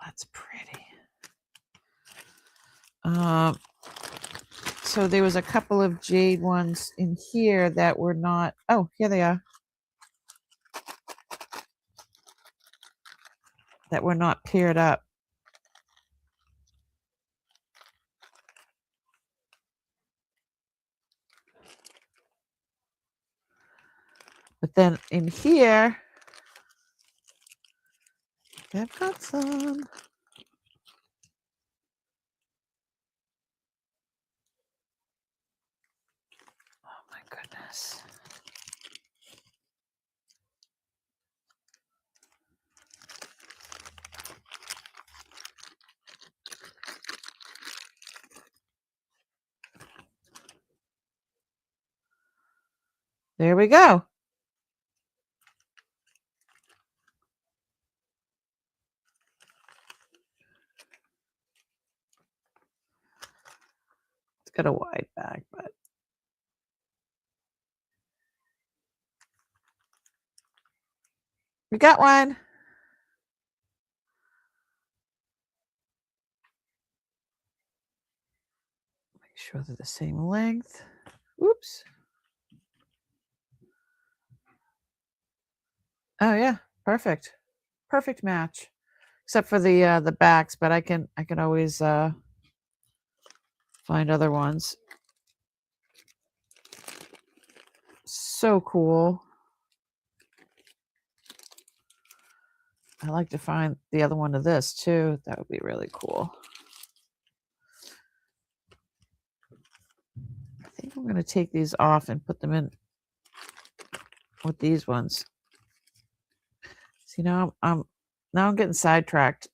That's pretty. So there was a couple of jade ones in here that were not. Oh, here they are. That were not paired up. But then in here, I've got some. Oh my goodness. There we go. It's got a wide back, but we got one. Make sure they're the same length. Oops. Oh yeah, perfect. Perfect match. Except for the backs, but I can always find other ones. So cool. I like to find the other one of this too. That would be really cool. I think I'm going to take these off and put them in with these ones. See, now I'm getting sidetracked.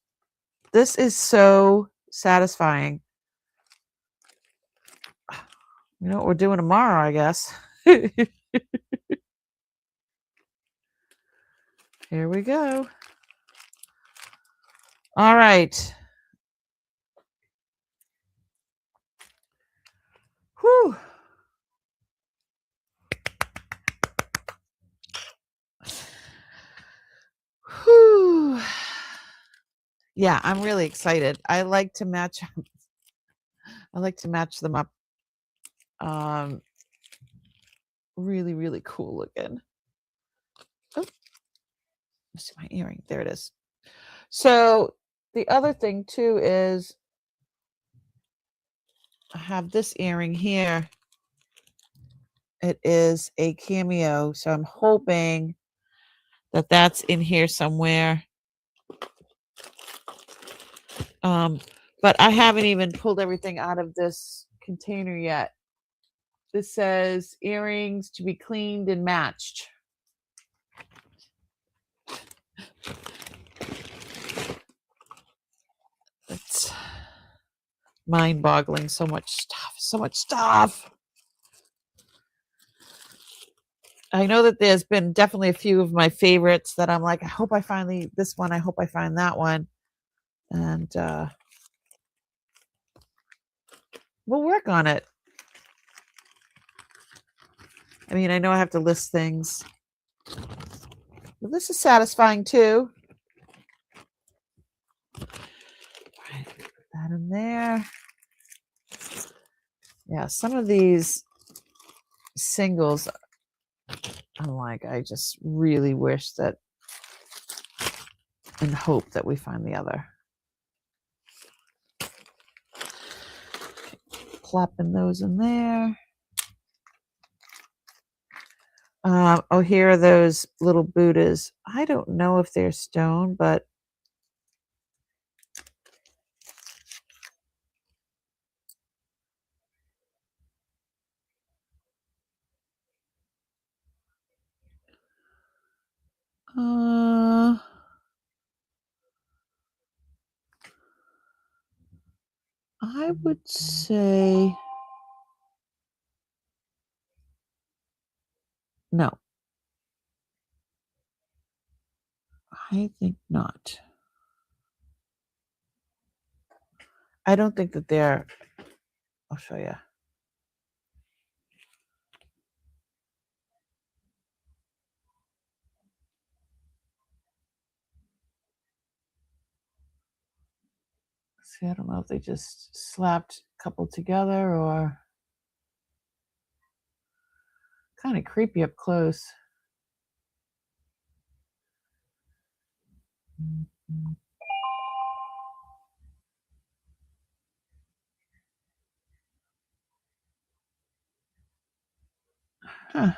This is so satisfying. You know what we're doing tomorrow, I guess. Here we go. All right. Whew. Whew. Yeah, I'm really excited. I like to match them up. Really, really cool looking. Oh, let's see my earring. There it is. So the other thing too is I have this earring here. It is a cameo, so I'm hoping that that's in here somewhere. But I haven't even pulled everything out of this container yet. This says earrings to be cleaned and matched. It's mind-boggling. So much stuff. I know that there's been definitely a few of my favorites that I'm like, I hope I find this one. I hope I find that one. And we'll work on it. I mean, I know I have to list things, but this is satisfying too. Right, put that in there. Yeah, some of these singles, I'm like, I just really wish that and hope that we find the other. Plopping those in there. Oh, here are those little Buddhas. I don't know if they're stone, but I would say no. I think not. I don't think that they're, I'll show you. See, I don't know if they just slapped a couple together or kind of creepy up close. Huh.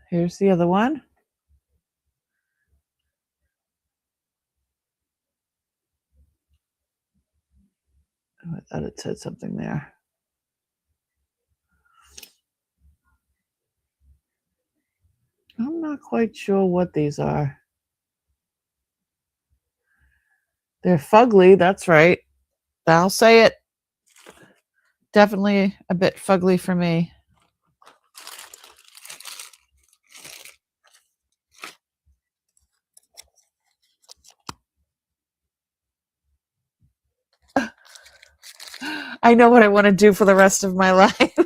Here's the other one. Oh, I thought it said something there. I'm not quite sure what these are. They're fugly, that's right. I'll say it. Definitely a bit fugly for me. I know what I want to do for the rest of my life.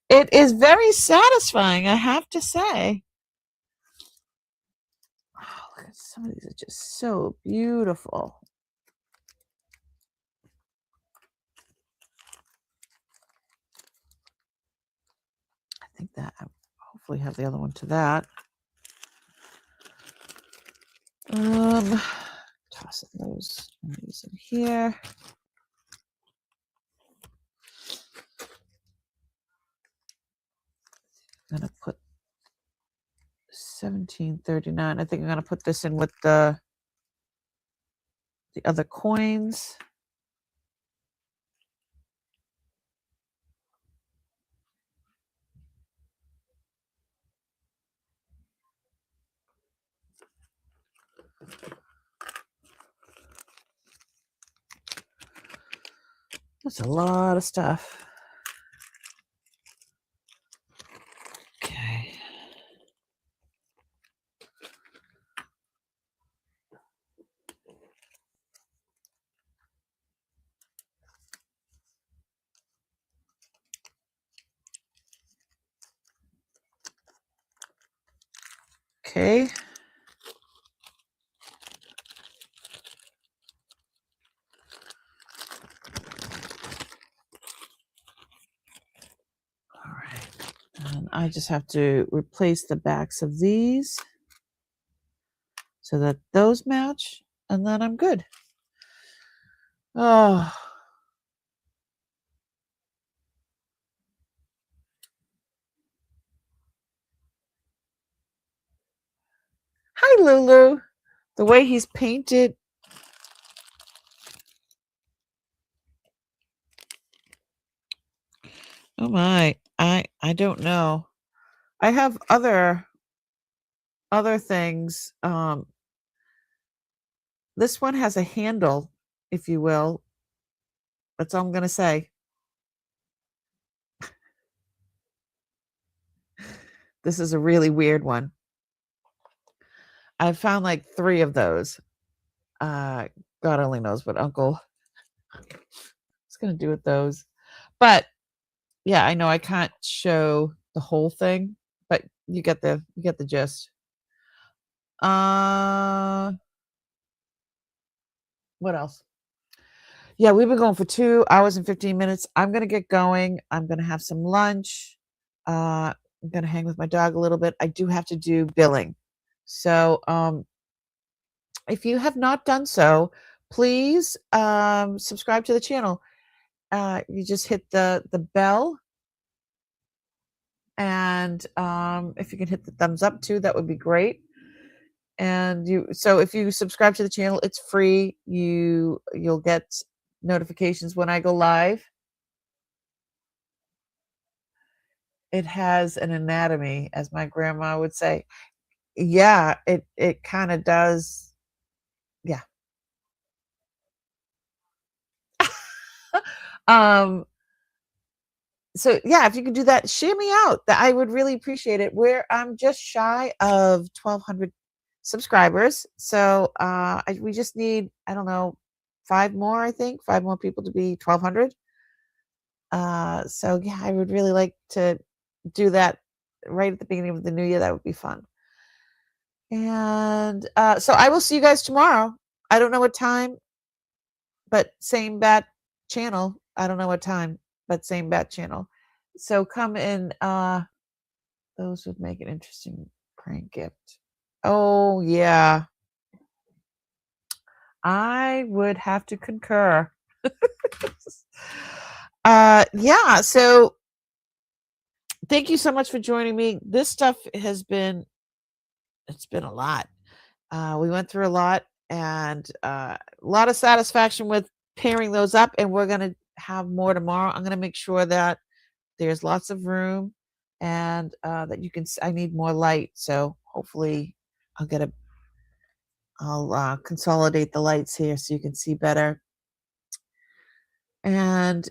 It is very satisfying, I have to say. Oh, look at some of these are just so beautiful. I think that I hopefully have the other one to that. Tossing those in here. I'm gonna put 1739. I think I'm gonna put this in with the other coins. That's a lot of stuff. Okay. Okay. All right. And I just have to replace the backs of these so that those match, and then I'm good. Oh. Hi, Lulu. The way he's painted. Oh my. I don't know. I have other things. This one has a handle, if you will. That's all I'm gonna say. This is a really weird one. I found like 3 of those. God only knows what Uncle is gonna do with those. But yeah, I know I can't show the whole thing, but you get the gist. What else? Yeah, we've been going for 2 hours and 15 minutes. I'm gonna get going. I'm gonna have some lunch. I'm gonna hang with my dog a little bit. I do have to do billing. So, if you have not done so, please, subscribe to the channel. You just hit the bell, and, if you can hit the thumbs up too, that would be great. And if you subscribe to the channel, it's free. You'll get notifications when I go live. It has an anatomy, as my grandma would say. Yeah, it kind of does. Yeah. um so yeah, if you could do that, share me out. That I would really appreciate it. I'm just shy of 1,200 subscribers. So we just need, I don't know, 5 more, I think, 5 more people to be 1,200. So yeah, I would really like to do that right at the beginning of the new year. That would be fun. And so I will see you guys tomorrow. I don't know what time, but same bat channel. I don't know what time, but same bat channel. So come in. Those would make an interesting prank gift. Oh yeah, I would have to concur. Yeah. So thank you so much for joining me. This stuff it's been a lot. We went through a lot, and a lot of satisfaction with pairing those up. And we're gonna have more tomorrow. I'm gonna make sure that there's lots of room, and that you can. I need more light, so hopefully I'll get a. I'll consolidate the lights here so you can see better. And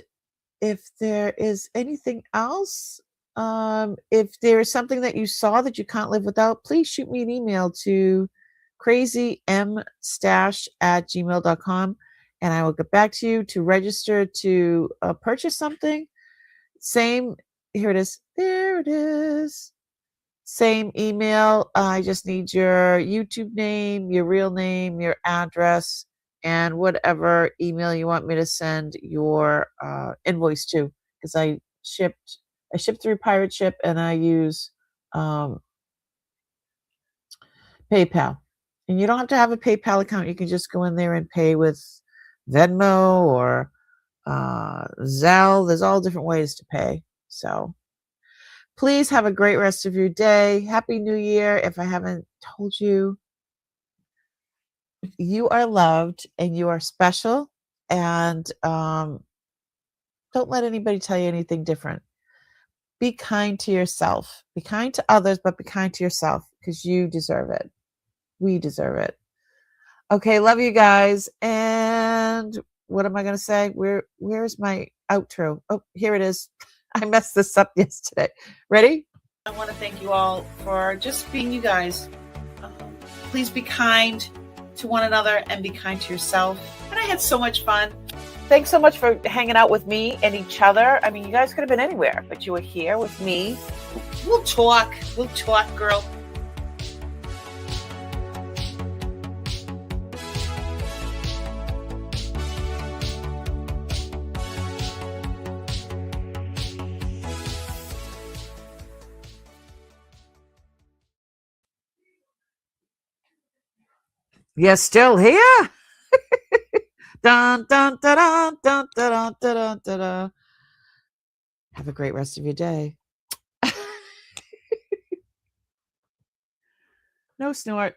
if there is anything else, if there is something that you saw that you can't live without, please shoot me an email to crazymstash@gmail.com, and I will get back to you to register to purchase something. Same, here it is. There it is. Same email. I just need your YouTube name, your real name, your address, and whatever email you want me to send your invoice to. Because I shipped through Pirate Ship, and I use um, PayPal. And you don't have to have a PayPal account. You can just go in there and pay with Venmo or Zelle. There's all different ways to pay. So please have a great rest of your day. Happy New Year. If I haven't told you, you are loved and you are special. And don't let anybody tell you anything different. Be kind to yourself. Be kind to others, but be kind to yourself because you deserve it. We deserve it. Okay, love you guys. And what am I going to say? Where's my outro? Oh, here it is. I messed this up yesterday. Ready? I want to thank you all for just being you guys. Please be kind to one another and be kind to yourself. And I had so much fun. Thanks so much for hanging out with me and each other. I mean, you guys could have been anywhere, but you were here with me. We'll talk. We'll talk, girl. You're still here? Dun, dun, dun, dun, dun, dun, dun, dun, dun, dun. Have a great rest of your day. No snort.